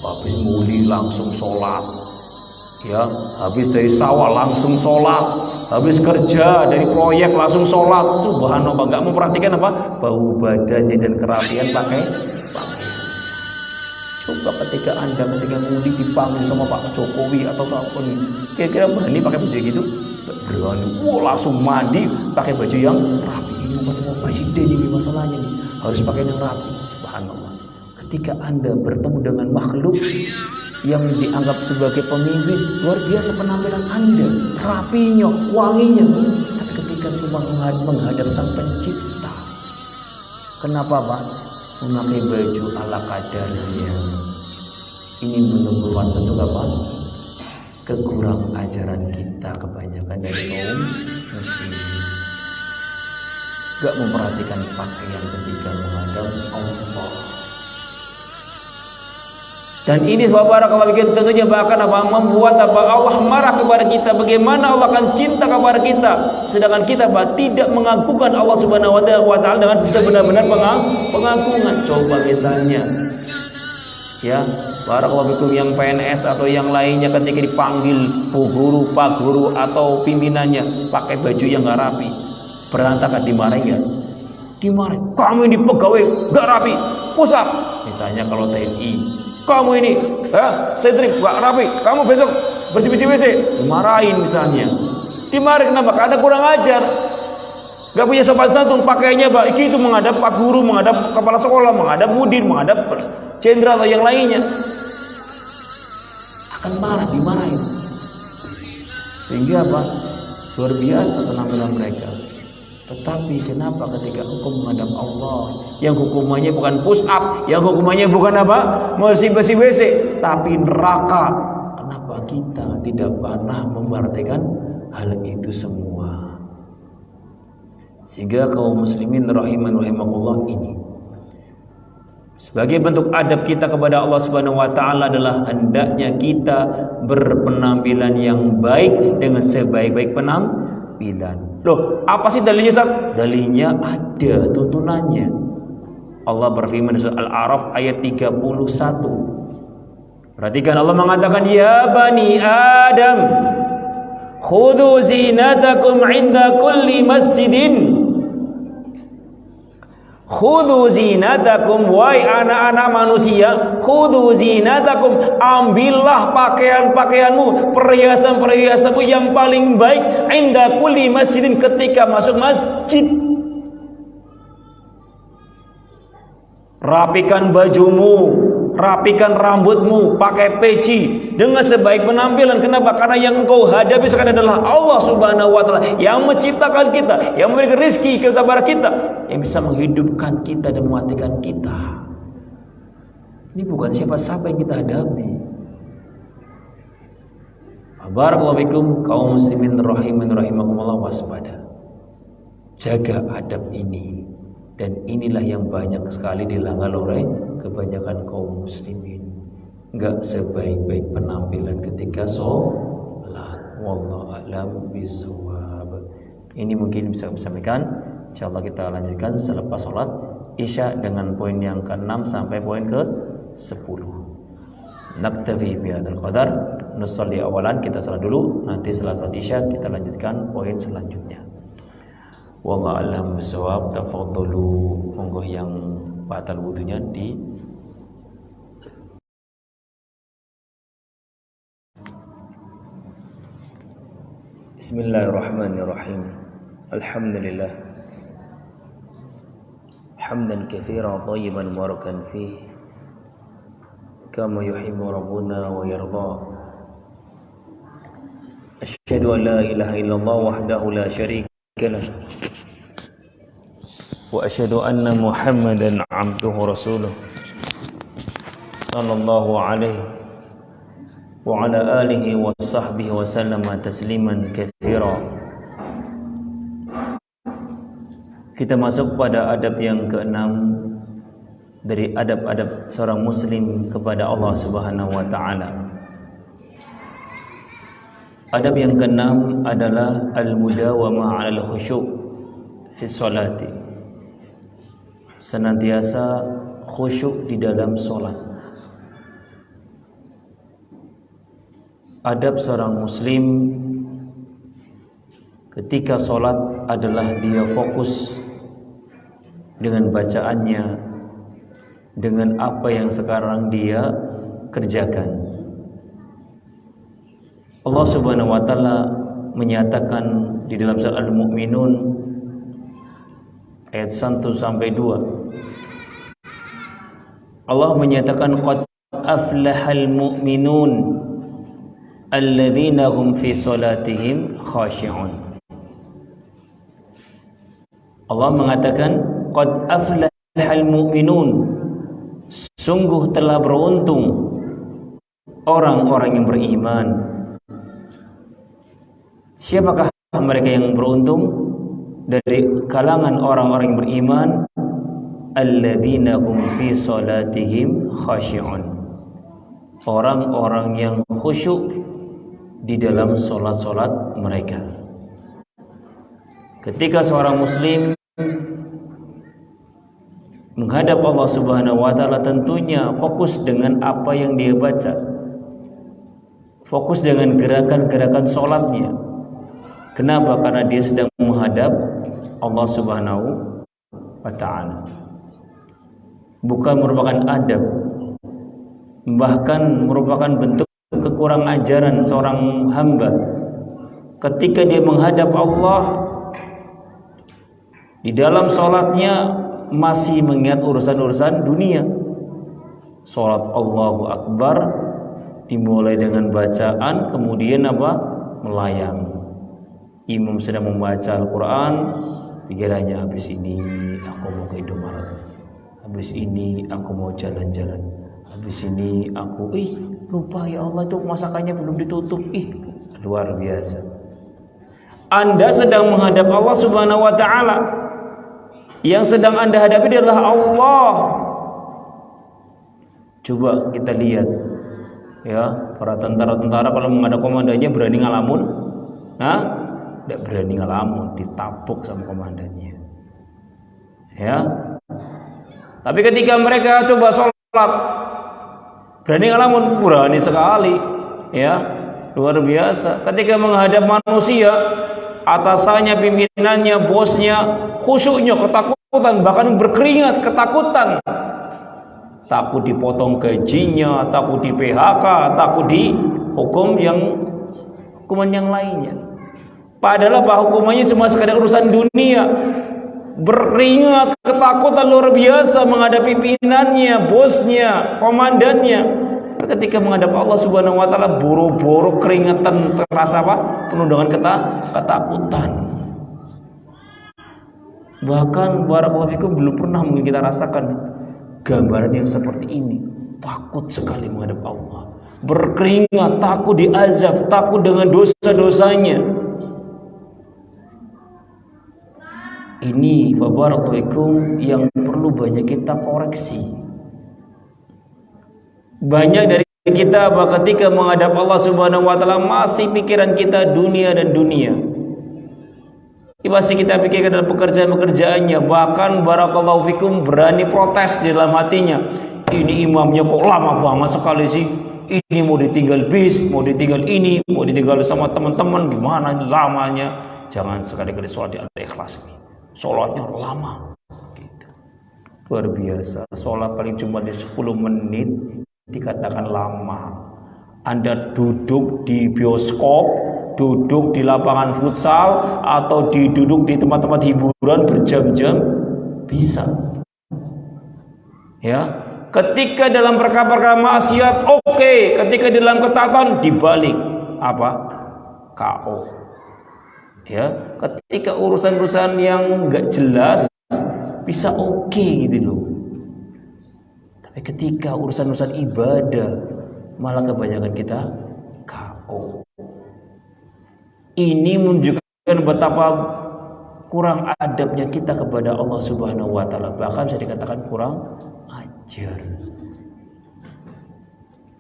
Habis muli langsung sholat. Ya, habis dari sawah langsung sholat, habis kerja dari proyek langsung sholat. Subhanallah, nggak memperhatikan apa? Bau badannya dan kerapian pakai. Coba ketika mudi dipanggil sama Pak Jokowi atau apa nih, kira-kira berani pakai baju gitu? Berani. Langsung mandi pakai baju yang rapi. Ini mau presiden ini masalahnya nih, harus pakai yang rapi. Subhanallah. Ketika Anda bertemu dengan makhluk yang dianggap sebagai pemimpin, luar biasa penampilan Anda, rapinya, wanginya. Tapi ketika menghadap Sang Pencipta, kenapa Pak? Memakai baju ala kadarnya. Ini menunjukkan bentuk apa? Kekurang ajaran kita kebanyakan dari kaum muslimin. Gak memperhatikan pakaian ketika menghadap Allah. Dan ini barakallahu fikum tentunya bahkan apa membuat apa Allah marah kepada kita. Bagaimana Allah akan cinta kepada kita sedangkan kita tidak mengagukan Allah Subhanahu wa taala dengan bisa benar-benar pengagungan. Coba misalnya ya, barakallahu fikum yang PNS atau yang lainnya ketika dipanggil bu guru, pak guru atau pimpinannya pakai baju yang enggak rapi, berantakan, dimarahi ya. Dimarahi. Kamu ini pegawai enggak rapi, pusat. Misalnya kalau TNI, kamu ini, setrik gak rapi, kamu besok bersih-bersih WC, dimarahin misalnya. Dimarahin kenapa? Karena kurang ajar, gak punya sopan santun, pakaiannya baik itu menghadap pak guru, menghadap kepala sekolah, menghadap mudir, menghadap jenderal atau yang lainnya, akan marah, dimarahin. Sehingga apa? Luar biasa penampilan mereka. Tetapi kenapa ketika hukum menghadap Allah, yang hukumannya bukan push up, yang hukumannya bukan apa? Bersih-bersih WC, tapi neraka. Kenapa kita tidak pernah memperhatikan hal itu semua? Sehingga kaum muslimin rahimakumullah ini, sebagai bentuk adab kita kepada Allah Subhanahu wa taala adalah hendaknya kita berpenampilan yang baik dengan sebaik-baik penampilan. Loh, apa sih dalilnya Ustaz? Dalilnya ada, tuntunannya. Allah berfirman di surah Al-A'raf ayat 31. Perhatikan, Allah mengatakan, ya bani Adam, khudhu zinatakum 'inda kulli masjidin. Khudhu zinatakum, wahai anak-anak manusia, khudhu zinatakum, ambillah pakaian-pakaianmu, perhiasan-perhiasanmu yang paling baik, inda kulli masjidin, ketika masuk masjid. Rapikan bajumu, rapikan rambutmu, pakai peci dengan sebaik penampilan. Kenapa? Karena yang engkau hadapi sekarang adalah Allah Subhanahu wa taala yang menciptakan kita, yang memberikan rezeki kepada kita, yang bisa menghidupkan kita dan mematikan kita. Ini bukan siapa-siapa yang kita hadapi. Barakallahu fikum kaum muslimin rahimakumullah, waspada. Jaga adab ini. Dan inilah yang banyak sekali dilanggar oleh kebanyakan kaum muslimin. Enggak sebaik-baik penampilan ketika sholat. Wallahu a'lam bishawab. Ini mungkin bisa kami sampaikan. Insyaallah kita lanjutkan selepas sholat Isya dengan poin yang ke-6 sampai poin ke-10. Naktafi bihadzal qadar. Nusalli awalan, kita salat dulu, nanti setelah salat Isya kita lanjutkan poin selanjutnya. Wallahu a'lam bishawab. Tafadhalu, monggo yang batal wudunya di Bismillahirrahmanirrahim. Alhamdulillah hamdan katsiran thayyiban mubarakan fihi kama yuhibbu rabbuna wa yarda. Asyhadu an la ilaha illallah wahdahu la syarika lah wa asyhadu anna Muhammadan abduhu rasuluh sallallahu alaihi wa ala alihi wa sahbihi wa sallama tasliman katsira. Kita masuk pada adab yang keenam dari adab-adab seorang muslim kepada Allah Subhanahu wa taala. Adab yang keenam adalah al-mudawamah 'alal khusyuk fi sholati. Senantiasa khusyuk di dalam salat. Adab seorang muslim ketika salat adalah dia fokus dengan bacaannya, dengan apa yang sekarang dia kerjakan. Allah Subhanahu wa taala menyatakan di dalam surah Al-Mu'minun ayat 1 sampai 2. Allah menyatakan qad aflahal mu'minun alladzina hum fi salatihim khashi'un. Allah mengatakan qad aflahal mu'minun, sungguh telah beruntung orang-orang yang beriman. Siapakah mereka yang beruntung? Dari kalangan orang-orang yang beriman, alladzina hum fi salatihim khashi'un, orang-orang yang khusyuk di dalam salat-salat mereka. Ketika seorang muslim menghadap Allah Subhanahu wa taala, tentunya fokus dengan apa yang dia baca, fokus dengan gerakan-gerakan salatnya. Kenapa? Karena dia sedang menghadap Allah Subhanahu wa taala. Bukan merupakan adab, bahkan merupakan bentuk kekurang ajaran seorang hamba ketika dia menghadap Allah di dalam salatnya masih mengingat urusan-urusan dunia. Salat Allahu Akbar dimulai dengan bacaan, kemudian apa? Melayang. Imam sedang membaca Al-Quran, pikirannya habis ini aku mau ke Indomaret, habis ini aku mau jalan-jalan, habis ini aku lupa ya Allah itu masakannya belum ditutup. Luar biasa. Anda sedang menghadap Allah Subhanahu wa taala. Yang sedang Anda hadapi adalah Allah. Coba kita lihat ya, para tentara-tentara kalau menghadap komandannya berani ngalamun? Tidak berani ngalamun, ditabuk sama komandannya. Ya. Tapi ketika mereka coba sholat, berani ngalamun, berani sekali. Ya, luar biasa. Ketika menghadap manusia, atasannya, pimpinannya, bosnya, khusyuknya, ketakutan, bahkan berkeringat, ketakutan. Takut dipotong gajinya, takut di PHK, takut di hukuman yang lainnya. Padahal hukumannya cuma sekadar urusan dunia. Berkeringat, ketakutan luar biasa menghadapi pimpinannya, bosnya, komandannya. Ketika menghadap Allah Subhanahu wa taala, boro-boro keringatan, terasa penuh dengan ketakutan. Bahkan barakallahu fikum belum pernah mungkin kita rasakan gambaran yang seperti ini. Takut sekali menghadap Allah, berkeringat, takut diazab, takut dengan dosa-dosanya. Ini barakallahu fikum yang perlu banyak kita koreksi. Banyak dari kita ketika menghadap Allah Subhanahu wa taala masih pikiran kita dunia dan dunia. Masih kita pikirkan dalam pekerjaan-pekerjaannya, bahkan barakallahu fikum berani protes di dalam hatinya. Ini imamnya kok lama banget sekali sih. Ini mau ditinggal bis, mau ditinggal ini, mau ditinggal sama teman-teman, gimana ini lamanya. Jangan sekali-kali sholat di al-ikhlas ini. Sholatnya lama gitu. Luar biasa. Sholat paling cuma di 10 menit dikatakan lama. Anda duduk di bioskop, duduk di lapangan futsal, atau duduk di tempat-tempat hiburan berjam-jam bisa. Ya, ketika dalam perkara-perkara maksiat oke, ketika dalam ketaatan dibalik apa? KO. Ya, ketika urusan-urusan yang enggak jelas bisa oke gitu loh. Tapi ketika urusan-urusan ibadah malah kebanyakan kita KO. Ini menunjukkan betapa kurang adabnya kita kepada Allah Subhanahu wa taala, bahkan bisa dikatakan kurang ajar.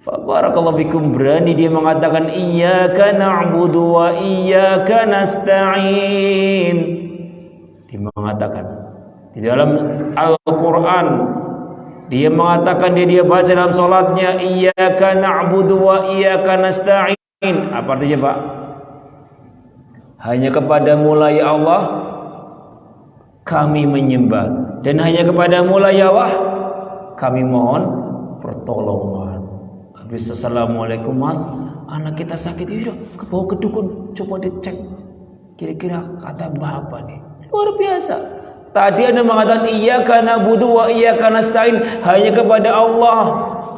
Fa barakallahu fikum, berani dia mengatakan iyyaka na'budu wa iyyaka nasta'in. Dia mengatakan di dalam Al-Qur'an, dia mengatakan dia baca dalam salatnya iyyaka na'budu wa iyyaka nasta'in. Apa artinya, Pak? Hanya kepadamu lah ya Allah kami menyembah, dan hanya kepadamu lah ya Allah kami mohon pertolongan. Habis assalamualaikum mas, anak kita sakit, iya ke bawah ke dukun, coba dicek kira-kira kata apa nih. Luar biasa. Tadi Anda mengatakan iyyaka na'budu wa iyyaka nasta'in, hanya kepada Allah,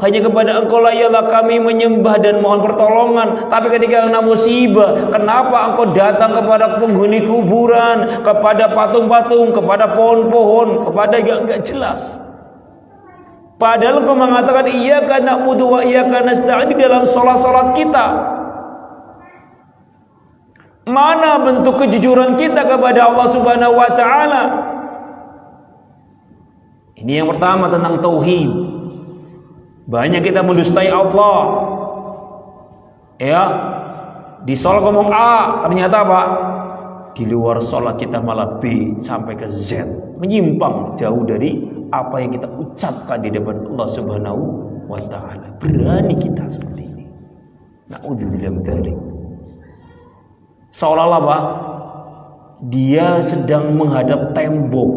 hanya kepada Engkau lah ya Allah kami menyembah dan mohon pertolongan. Tapi ketika kena musibah, kenapa Engkau datang kepada penghuni kuburan, kepada patung-patung, kepada pohon-pohon, kepada yang enggak jelas? Padahal Engkau mengatakan iyyaka na'budu wa iyyaka nasta'in di dalam salat-salat kita. Mana bentuk kejujuran kita kepada Allah Subhanahu wa taala? Ini yang pertama tentang tauhid. Banyak kita mendustai Allah. Ya, di sholat ngomong A, ternyata apa? Di luar sholat kita malah B sampai ke Z, menyimpang jauh dari apa yang kita ucapkan di depan Allah Subhanahu wa taala. Berani kita seperti ini. Na'udzubillah min dzalik. Seolah-olah apa? Dia sedang menghadap tembok,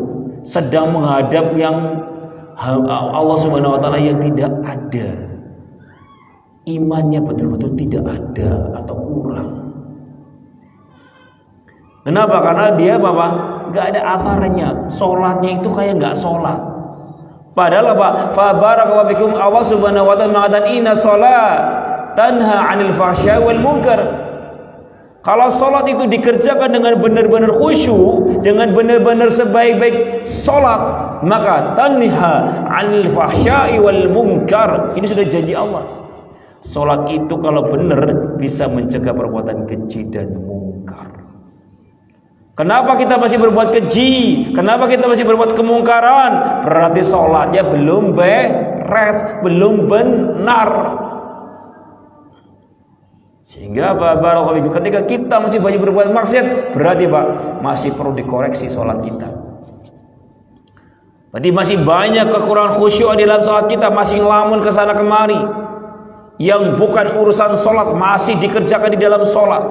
sedang menghadap yang Allah Subhanahu wa taala yang tidak ada. Imannya betul-betul tidak ada atau kurang. Kenapa? Karena dia apa? Gak ada afarannya. Sholatnya itu kayak gak sholat. Padahal apa? Fa barakallahu fikum, Allah Subhanahu wa taala mengatakan inna sholat tanha 'anil fahsya'i wal munkar. Kalau sholat itu dikerjakan dengan benar-benar khusyuk, dengan benar-benar sebaik-baik sholat, maka tanha 'anil fahsya'i wal munkar. Ini sudah janji Allah. Sholat itu kalau benar bisa mencegah perbuatan keji dan mungkar. Kenapa kita masih berbuat keji? Kenapa kita masih berbuat kemungkaran? Berarti sholatnya belum beres, belum benar. Sehingga ketika kita masih banyak berbuat maksiat, berarti Pak masih perlu dikoreksi sholat kita. Berarti masih banyak kekurangan khusyuk di dalam sholat kita, masih ngelamun kesana kemari. Yang bukan urusan sholat masih dikerjakan di dalam sholat.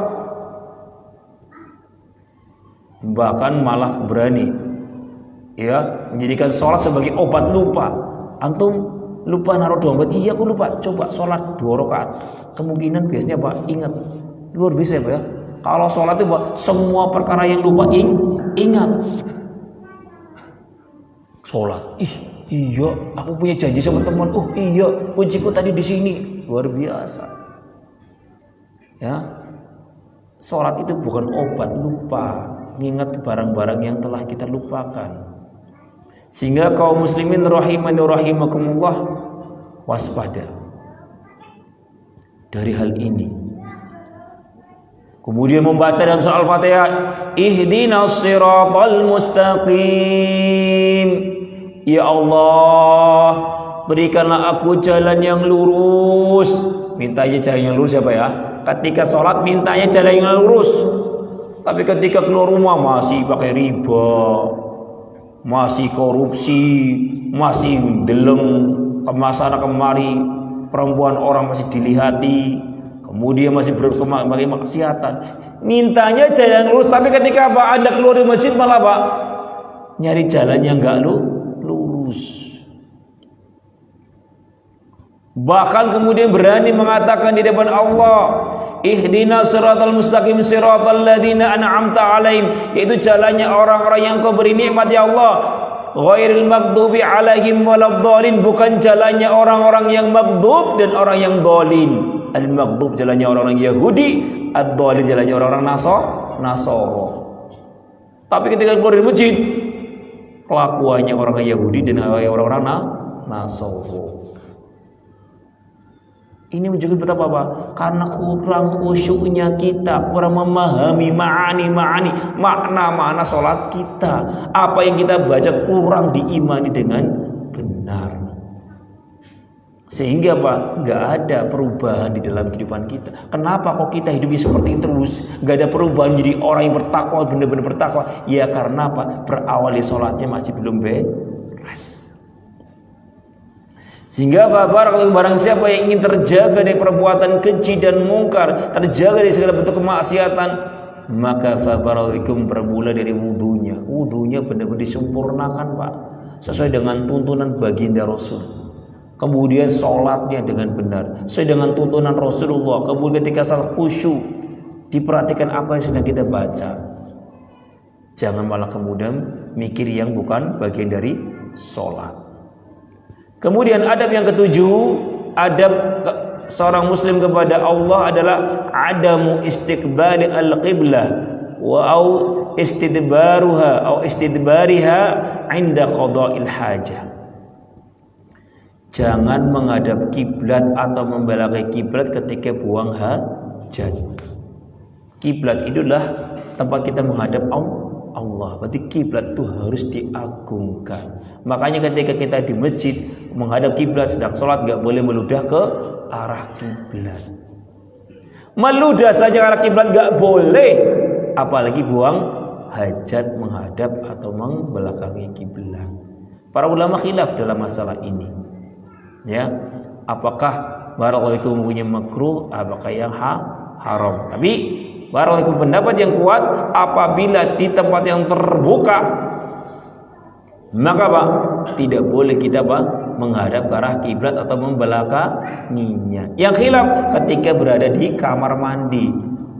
Bahkan malah berani ya menjadikan sholat sebagai obat lupa. Antum lupa naruh dompet, iya aku lupa, coba sholat 2 rakaat. Kemungkinan biasanya Pak ingat. Luar biasa Pak ya. Kalau sholat itu Pak, semua perkara yang lupa ingat. Sholat, iya aku punya janji sama teman. Oh iya, kunciku tadi di sini. Luar biasa. Ya, sholat itu bukan obat lupa, mengingat barang-barang yang telah kita lupakan. Sehingga kaum muslimin rahimani rahimakumullah, waspada dari hal ini. Kemudian membaca dalam surah Al-Fatihah, ihdinas siratal mustaqim. Ya Allah, berikanlah aku jalan yang lurus. Mintanya jalan yang lurus siapa ya? Ketika sholat mintanya jalan yang lurus. Tapi ketika keluar rumah masih pakai riba, masih korupsi, masih deleng kemasana kemari, perempuan orang masih dilihati, kemudian masih berbagai maksiatan. Mintanya jalan lurus, tapi ketika Anda keluar dari masjid malah Pak nyari jalan yang enggak lurus. Bahkan kemudian berani mengatakan di depan Allah, ihdinas siratal mustaqim siratal ladzina an'amta alaihim, yaitu jalannya orang-orang yang Kau beri nikmat ya Allah. ghairil maghdubi 'alaihim waladdallin, bukan jalannya orang-orang yang maghdub dan orang yang dhalin. Al-maghdub jalannya orang-orang Yahudi, ad-dhalin jalannya orang-orang Nasara. Tapi ketika keluar dari masjid, kelakuannya orang Yahudi dan orang-orang Nasara. Ini menunjukkan betapa apa? Karena kurang khusyuknya kita, kurang memahami makna sholat kita. Apa yang kita baca kurang diimani dengan benar. Sehingga apa? Gak ada perubahan di dalam kehidupan kita. Kenapa kok kita hidupnya seperti ini terus? Gak ada perubahan menjadi orang yang bertakwa, benar-benar bertakwa. Ya karena apa? Berawali sholatnya masih belum beres. Sehingga barakallahu, barang siapa yang ingin terjaga dari perbuatan keji dan mungkar, terjaga dari segala bentuk kemaksiatan, maka fabarakallahu bermula dari wudunya. Wudunya benar-benar disempurnakan, Pak, sesuai dengan tuntunan baginda Rasul. Kemudian sholatnya dengan benar sesuai dengan tuntunan Rasulullah. Kemudian ketika salat khusyuk, diperhatikan apa yang sedang kita baca. Jangan malah kemudian mikir yang bukan bagian dari sholat. Kemudian adab yang ketujuh, adab seorang muslim kepada Allah adalah adamu istiqbali al-qiblah wa au istidbariha inda qada'il hajah. Jangan menghadap kiblat atau membelakangi kiblat ketika buang hajat. Kiblat itulah tempat kita menghadap Allah. Berarti kiblat itu harus diagungkan. Makanya ketika kita di masjid menghadap kiblat sedang sholat, gak boleh meludah ke arah kiblat. Meludah saja ke arah kiblat gak boleh, apalagi buang hajat menghadap atau membelakangi kiblat. Para ulama khilaf dalam masalah ini. Ya, apakah barakallahu mempunyai makruh, apakah yang haram? Tapi barakallahu pendapat yang kuat, apabila di tempat yang terbuka, maka Pak, tidak boleh kita menghadap ke arah kiblat atau membelakanginya. Yang khilaf ketika berada di kamar mandi,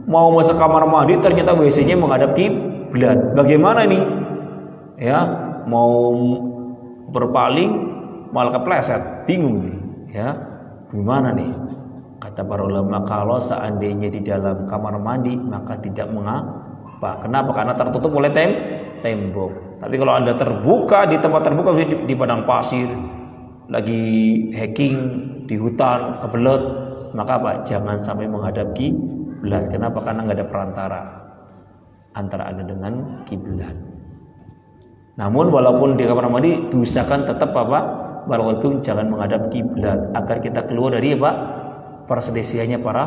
mau masuk kamar mandi ternyata WC-nya menghadap kiblat. Bagaimana nih? Ya, mau berpaling malah kepleset, bingung nih. Ya, gimana nih? Kata para ulama, kalau seandainya di dalam kamar mandi maka tidak mengapa. Kenapa? Karena tertutup oleh tembok. Tapi kalau Anda terbuka di tempat terbuka, di padang pasir, lagi hiking di hutan, kebelet, maka apa? Jangan sampai menghadap kiblat. Kenapa? Karena nggak ada perantara antara Anda dengan kiblat. Namun walaupun di kamar mandi diusahakan tetap apa? Barakallahu jangan menghadap kiblat agar kita keluar dari apa? Perselisihannya para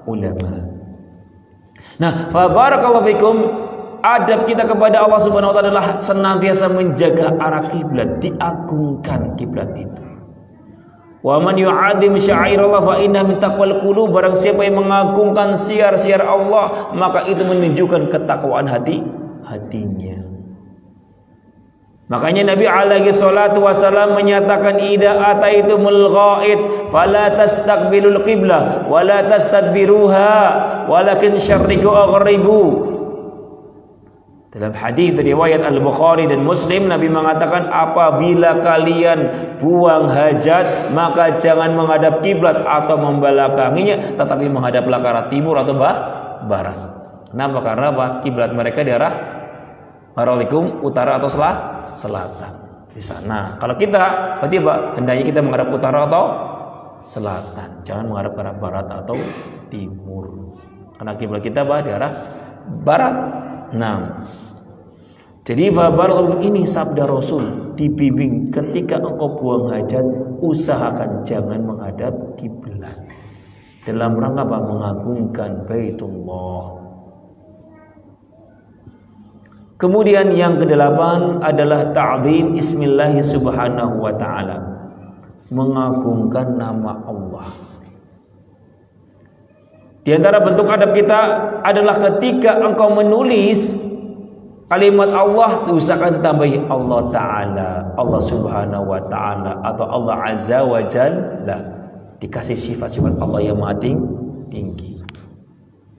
ulama. Nah, fa barakallahu fikum, adab kita kepada Allah Subhanahu wa taala adalah senantiasa menjaga arah kiblat, diagungkan kiblat itu. Wa man yu'adzim sya'airallah fa inna min taqwal qulub, barang siapa yang mengagungkan syiar-syiar Allah, maka itu menunjukkan ketakwaan hatinya. Makanya Nabi alaihi salatu wasallam menyatakan, idza ataitumul ghaid fala tastaqbilul qiblah wa la tastadbiruha walakin syarriqu aghribu. Dalam hadis riwayat Al-Bukhari dan Muslim, Nabi mengatakan, apabila kalian buang hajat maka jangan menghadap kiblat atau membelakanginya, tetapi menghadaplah ke arah timur atau barat. Kenapa? Karena apa? Kiblat mereka di arah utara atau selatan. Di sana. Kalau kita berarti apa? Hendaknya kita menghadap utara atau selatan. Jangan menghadap ke arah barat atau timur. Karena kiblat kita di arah barat. Nah, jadi baru ini sabda Rasul, dibimbing ketika engkau buang hajat, usahakan jangan menghadap kiblat. Dalam rangka apa? Mengagungkan Baitullah. Kemudian yang kedelapan adalah ta'zim ismillahi subhanahu wa ta'ala, mengagungkan nama Allah. Di antara bentuk adab kita adalah ketika engkau menulis kalimat Allah, usahakan ditambahi Allah Ta'ala, Allah Subhanahu wa Ta'ala, atau Allah Azza wa Jalla, dikasih sifat-sifat Allah yang maha tinggi.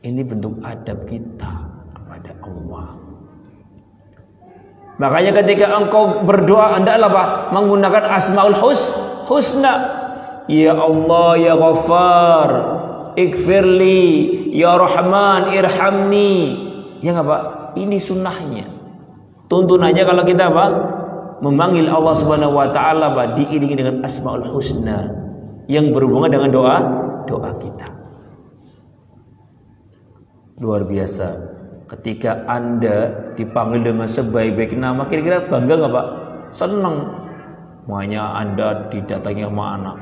Ini bentuk adab kita kepada Allah. Makanya ketika engkau berdoa, hendaklah apa? Menggunakan Asmaul Husna. Ya Allah, ya Ghaffar, Ighfirli, ya Rahman, irhamni. Ya enggak Pak? Ini sunnahnya. Tuntunannya kalau kita apa? Memanggil Allah Subhanahu wa taala Pak, diiringi dengan Asmaul Husna yang berhubungan dengan doa kita. Luar biasa. Ketika Anda dipanggil dengan sebaik-baik nama, kira-kira bangga nggak Pak? Senang. Makanya Anda didatangi sama anak.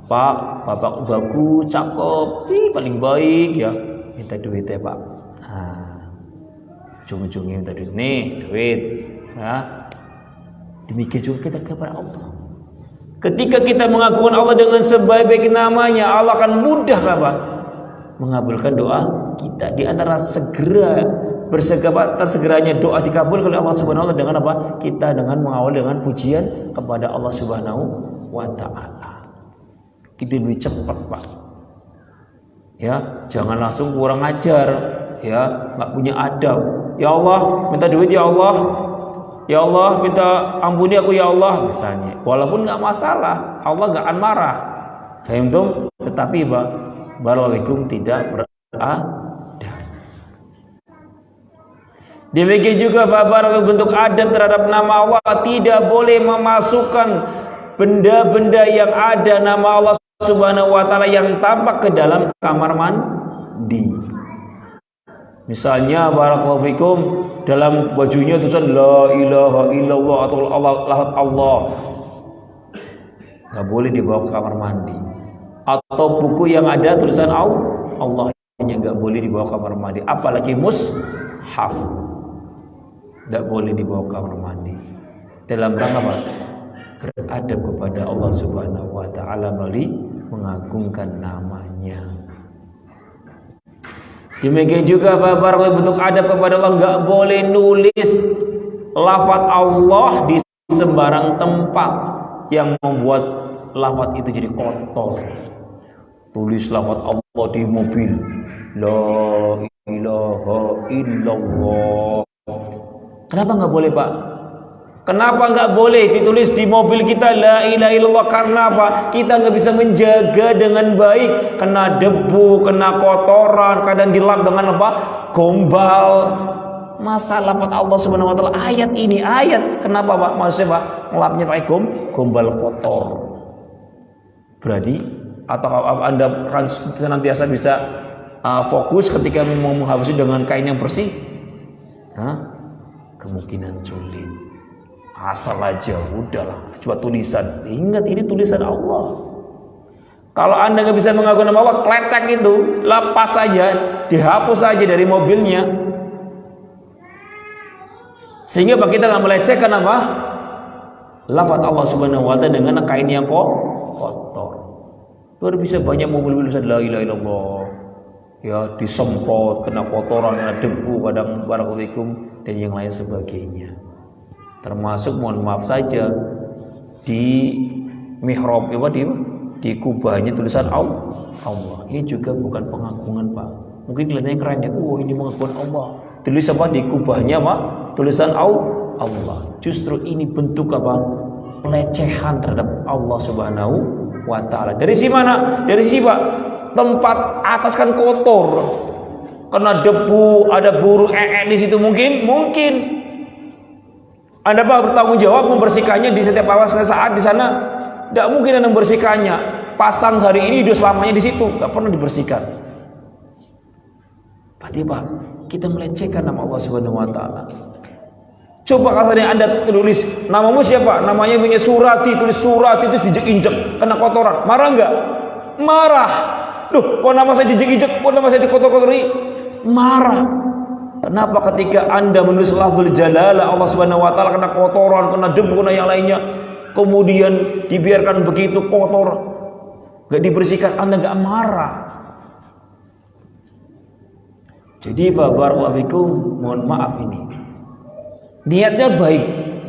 Pak, bapak bagus, cakep, paling baik ya. Minta duit ya Pak. Nah, ujung-ujungnya minta duit. Nih, duit. Ya. Demikian juga kita kepada Allah. Ketika kita mengagungkan Allah dengan sebaik-baik namanya, Allah akan mudah apa? Mengabulkan doa kita. Di antara tersegeranya doa dikabulkan oleh Allah Subhanahu wa taala dengan apa? Kita dengan mengawal dengan pujian kepada Allah Subhanahu wa taala. Kita lebih cepat, Pak. Ya, jangan langsung kurang ajar, ya, enggak punya adab. Ya Allah, minta duit ya Allah. Ya Allah, minta ampuni aku ya Allah misalnya. Walaupun enggak masalah, Allah enggak akan marah. Faham? Tetapi Pak, barakallahu tidak beradab. Demikian juga Bapak bentuk adab terhadap nama Allah, tidak boleh memasukkan benda-benda yang ada nama Allah Subhanahu wa taala yang tampak ke dalam kamar mandi. Misalnya barakallahu fikum dalam bajunya tulisan la ilaha illallah atau lafaz Allah. Enggak boleh dibawa ke kamar mandi. Atau buku yang ada tulisan Allah enggak boleh dibawa ke kamar mandi, apalagi mushaf. Tidak boleh dibawa ke kamar mandi. Dalam rangka apa? Beradab kepada Allah Subhanahu wa taala melalui mengagungkan namanya. Demikian juga Bapak bentuk adab kepada Allah, enggak boleh nulis lafaz Allah di sembarang tempat yang membuat lafaz itu jadi kotor. Tulis lafaz Allah di mobil. La ilaha illallah. Kenapa nggak boleh Pak? Kenapa nggak boleh ditulis di mobil kita la ilaha illallah? Karena apa? Kita nggak bisa menjaga dengan baik, kena debu, kena kotoran, kadang dilap dengan apa? Gombal. Masa lafaz Allah Subhanahu wa taala ayat ini ayat. Kenapa Pak? Maksudnya Pak, ngelapnya pakai gombal kotor. Berarti atau Anda senantiasa bisa fokus ketika mau menghapusi dengan kain yang bersih? Hah? Kemungkinan sulit. Asal aja udahlah, coba tulisan. Ingat ini tulisan Allah. Kalau Anda nggak bisa mengagungkan nama Allah, kletek itu lepas saja, dihapus saja dari mobilnya. Sehingga kita nggak melecehkan apa? Lafaz Allah Subhanahu wa taala dengan kain yang kotor. Baru bisa banyak mobil tulisan la ilaha illallah. Ya, disemprot, kena kotoran, kena debu, kadang barakallahu dan yang lain sebagainya. Termasuk mohon maaf saja di mihrab di kubahnya tulisan Allah. Ini juga bukan pengagungan Pak. Mungkin kelihatannya keren ya. Oh, ini mengagungkan Allah. Tulis apa di kubahnya Pak? Tulisan Allah. Justru ini bentuk apa? Pelecehan terhadap Allah Subhanahu wa taala. Dari si mana? Dari si Pak. Tempat atas kan kotor, kena debu, ada burung di situ mungkin Anda Pak bertanggung jawab membersihkannya di setiap saat di sana. Tidak mungkin Anda membersihkannya. Pasang hari ini hidup selamanya di situ, nggak pernah dibersihkan. Berarti Pak, kita melecehkan nama Allah Subhanahu wa taala. Coba kalau Anda tulis namamu siapa? Namanya punya Surati, tulis Surati itu dijek-injek, kena kotoran. Marah enggak? Marah. Duh, kok nama saya dijek-injek, kok nama saya dikotor-kotori? Marah. Kenapa ketika Anda menulis lafzul jalalah Allah Subhanahu wa taala kena kotoran, kena debu, kena yang lainnya, kemudian dibiarkan begitu kotor, enggak dibersihkan, Anda enggak marah? Jadi barakallahu fikum, mohon maaf ini. Niatnya baik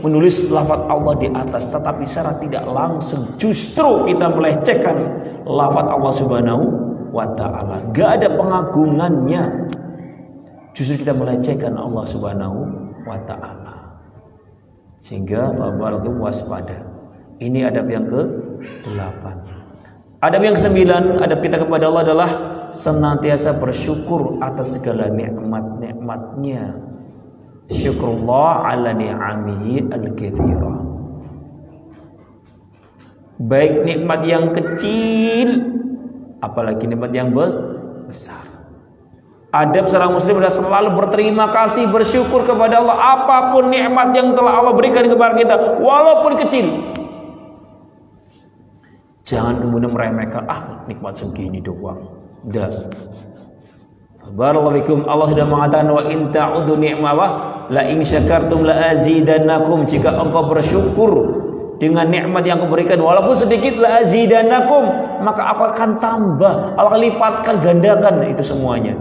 menulis lafaz Allah di atas, tetapi secara tidak langsung justru kita melecehkan lafaz Allah Subhanahu wa taala. Enggak ada pengagungannya. Justru kita melecehkan Allah Subhanahu wa taala. Sehingga fabarakum waspada. Ini adab yang ke-8. Adab yang ke-9, adab kita kepada Allah adalah senantiasa bersyukur atas segala nikmat-nikmatnya. Syukurullah ala ni'amihi al-katsirah. Baik nikmat yang kecil, apalagi nikmat yang besar. Adab seorang muslim adalah selalu berterima kasih, bersyukur kepada Allah apapun nikmat yang telah Allah berikan kepada kita, walaupun kecil. Jangan kemudian meremehkan, nikmat segini doang. Enggak. Barakallahu Allah sudah mengatakan, wa in ta'udu ni'mah la in syakartum la azidannakum. Jika engkau bersyukur dengan nikmat yang aku berikan walaupun sedikit, la azidannakum, maka aku akan tambah, aku akan lipatkan, gandakan itu semuanya.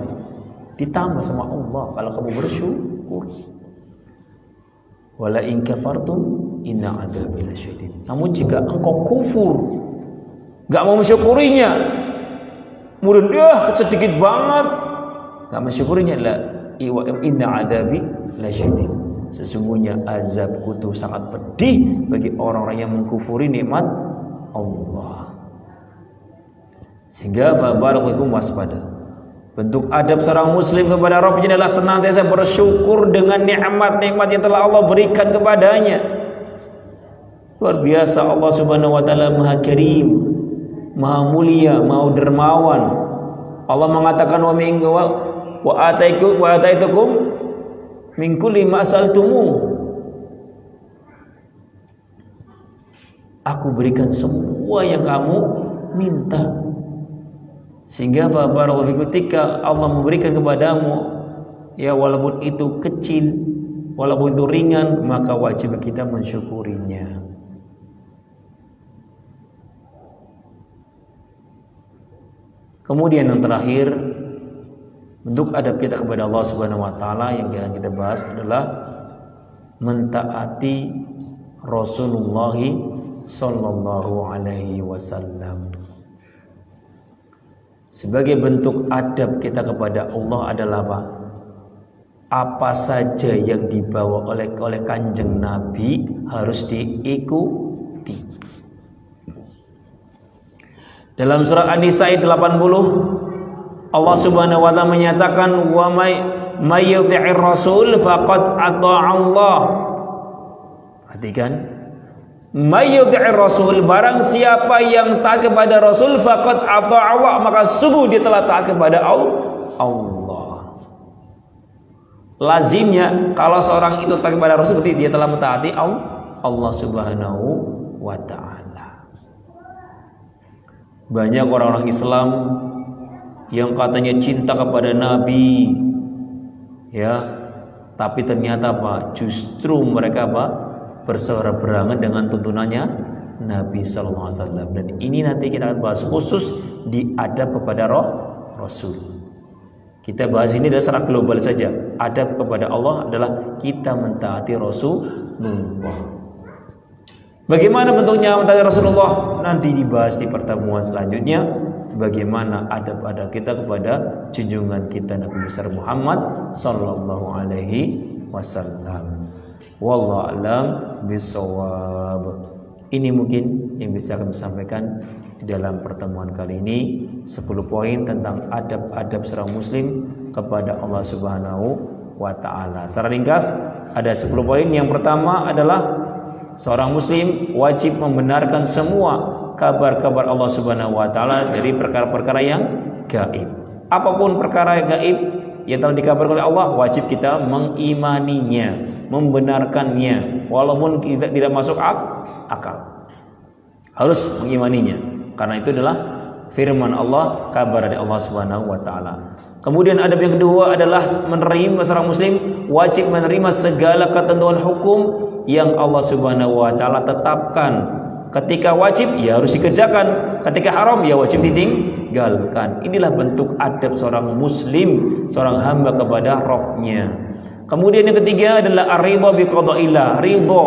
Ditambah sama Allah kalau kamu bersyukur. Wala in kafartum inna adzabi lasyadid. Namun jika engkau kufur, enggak mau mensyukurinya, kemudian sedikit banget enggak mensyukurinya, la inna adzabi lasyadid. Sesungguhnya azabku itu sangat pedih bagi orang-orang yang mengkufuri nikmat Allah. Sehingga barakallahu waspada. Bentuk adab seorang muslim kepada Rabbnya adalah senantiasa bersyukur dengan nikmat-nikmat yang telah Allah berikan kepadanya. Luar biasa Allah Subhanahu wa taala Maha Karim, Maha mulia, Maha dermawan. Allah mengatakan wa ataitukum min kulli ma sa'altumu. Aku berikan semua yang kamu minta. Sehingga ketika Allah memberikan kepadamu, ya walaupun itu kecil, walaupun itu ringan, maka wajib kita mensyukurinya. Kemudian yang terakhir, bentuk adab kita kepada Allah Subhanahu wa taala yang akan kita bahas adalah mentaati Rasulullah sallallahu alaihi wasallam. Sebagai bentuk adab kita kepada Allah adalah apa saja yang dibawa oleh Kanjeng Nabi harus diikuti. Dalam surah An-Nisa ayat 80, Allah Subhanahu wa taala menyatakan, wa may yuti'ir rasul faqad ata'a Allah. Perhatikan, may yuti'ir rasul, barang siapa yang taat kepada Rasul faqad ata'a Allah, maka sungguh dia telah taat kepada Allah. Lazimnya kalau seorang itu taat kepada Rasul berarti dia telah mentaati Allah Subhanahu wa taala. Banyak orang-orang Islam yang katanya cinta kepada Nabi, ya, tapi ternyata justru mereka berseberangan dengan tuntunannya Nabi Sallallahu Alaihi Wasallam. Dan ini nanti kita akan bahas khusus di adab kepada Rasul. Kita bahas ini adalah secara global saja. Adab kepada Allah adalah kita mentaati Rasulullah. Bagaimana bentuknya mentaati Rasulullah? Nanti dibahas di pertemuan selanjutnya. Bagaimana adab-adab kita kepada junjungan kita Nabi besar Muhammad Sallallahu Alaihi Wasallam. Wallahu a'lam bishawab. Ini mungkin yang bisa kami sampaikan dalam pertemuan kali ini, 10 poin tentang adab-adab seorang muslim kepada Allah Subhanahu wa taala. Secara ringkas ada 10 poin. Yang pertama adalah seorang muslim wajib membenarkan semua kabar-kabar Allah Subhanahu wa taala dari perkara-perkara yang gaib. Apapun perkara yang gaib yang telah dikabarkan oleh Allah, wajib kita mengimaninya, membenarkannya walaupun kita tidak masuk akal. Harus mengimaninya karena itu adalah firman Allah, kabar dari Allah Subhanahu wa taala. Kemudian adab yang kedua adalah menerima, seorang muslim wajib menerima segala ketentuan hukum yang Allah Subhanahu wa taala tetapkan. Ketika wajib ya harus dikerjakan, ketika haram ya wajib ditinggalkan. Inilah bentuk adab seorang muslim, seorang hamba kepada Rabb-nya. Kemudian yang ketiga adalah ar-ridha bi qada'illah, ridha,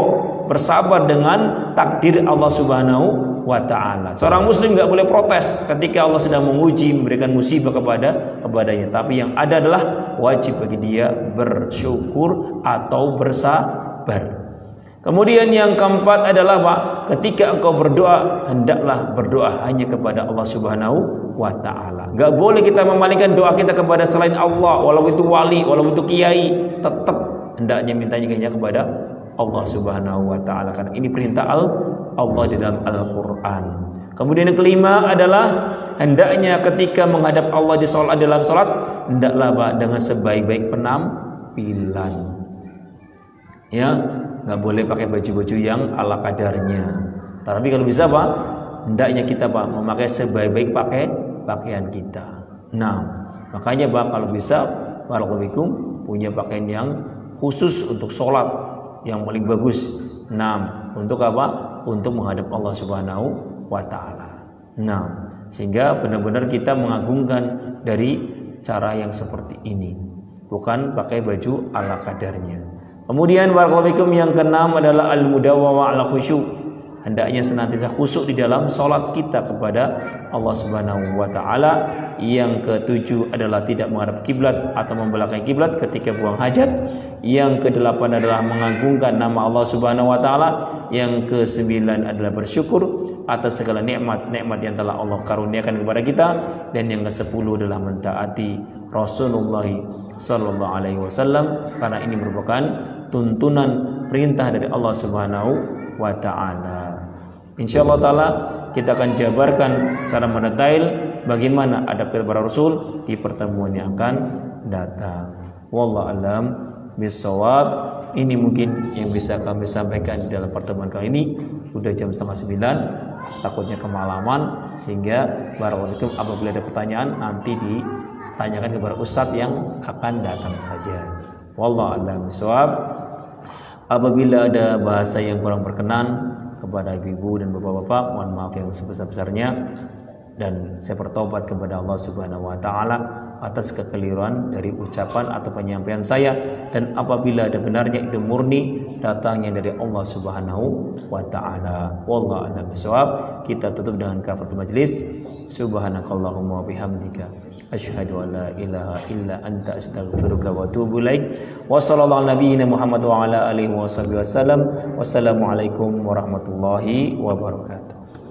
bersabar dengan takdir Allah Subhanahu wa taala. Seorang muslim enggak boleh protes ketika Allah sedang menguji, memberikan musibah kepadanya. Tapi yang ada adalah wajib bagi dia bersyukur atau bersabar. Kemudian yang keempat adalah Pak, ketika engkau berdoa, hendaklah berdoa hanya kepada Allah Subhanahu wa taala. Enggak boleh kita memalingkan doa kita kepada selain Allah, walau itu wali, walau itu kiai, tetap hendaknya mintanya hanya kepada Allah Subhanahu wa taala, karena ini perintah Allah di dalam Al-Qur'an. Kemudian yang kelima adalah hendaknya ketika menghadap Allah di salat, dalam salat, hendaklah Pak dengan sebaik-baik penampilan. Ya, nggak boleh pakai baju-baju yang ala kadarnya. Tapi kalau bisa Pak, hendaknya kita Pak memakai sebaik-baik pakaian kita. Nah, makanya Pak kalau bisa barakallahu fikum punya pakaian yang khusus untuk sholat yang paling bagus. Nah, untuk apa? Untuk menghadap Allah Subhanahu wa taala. Nah, sehingga benar-benar kita mengagungkan dari cara yang seperti ini, bukan pakai baju ala kadarnya. Kemudian barakallahu fikum yang keenam adalah al-mudawwama 'ala khusyuk. Hendaknya senantiasa khusyuk di dalam salat kita kepada Allah Subhanahu wa taala. Yang ketujuh adalah tidak menghadap kiblat atau membelakangi kiblat ketika buang hajat. Yang kedelapan adalah mengagungkan nama Allah Subhanahu wa taala. Yang kesembilan adalah bersyukur atas segala nikmat yang telah Allah karuniakan kepada kita. Dan yang kesepuluh adalah mentaati Rasulullah sallallahu alaihi wasallam, karena ini merupakan tuntunan perintah dari Allah Subhanahu wa taala. Insyaallah taala kita akan jabarkan secara mendetail bagaimana adab para Rasul di pertemuan yang akan datang. Wallahu a'lam bishawab. Ini mungkin yang bisa kami sampaikan di dalam pertemuan kali ini. Udah jam 8:30, takutnya kemalaman, sehingga barakallahu apabila ada pertanyaan nanti ditanyakan kepada ustadz yang akan datang saja. Wallahu a'lam bishawab. Apabila ada bahasa yang kurang berkenan kepada ibu-ibu dan bapak-bapak, mohon maaf yang sebesar-besarnya, dan saya bertobat kepada Allah Subhanahu wa taala atas kekeliruan dari ucapan atau penyampaian saya, dan apabila ada benarnya itu murni datangnya dari Allah Subhanahu wa taala. Wallahu a'lam bishawab. Kita tutup dengan kafaratul majlis. Subhanakallahumma wa bihamdika asyhadu an la ilaha illa anta astaghfiruka wa atubu ilaik. Wa sallallahu ala nabiyyina Muhammad wa ala alihi wa sahbihi wasallam. Wassalamualaikum warahmatullahi wabarakatuh.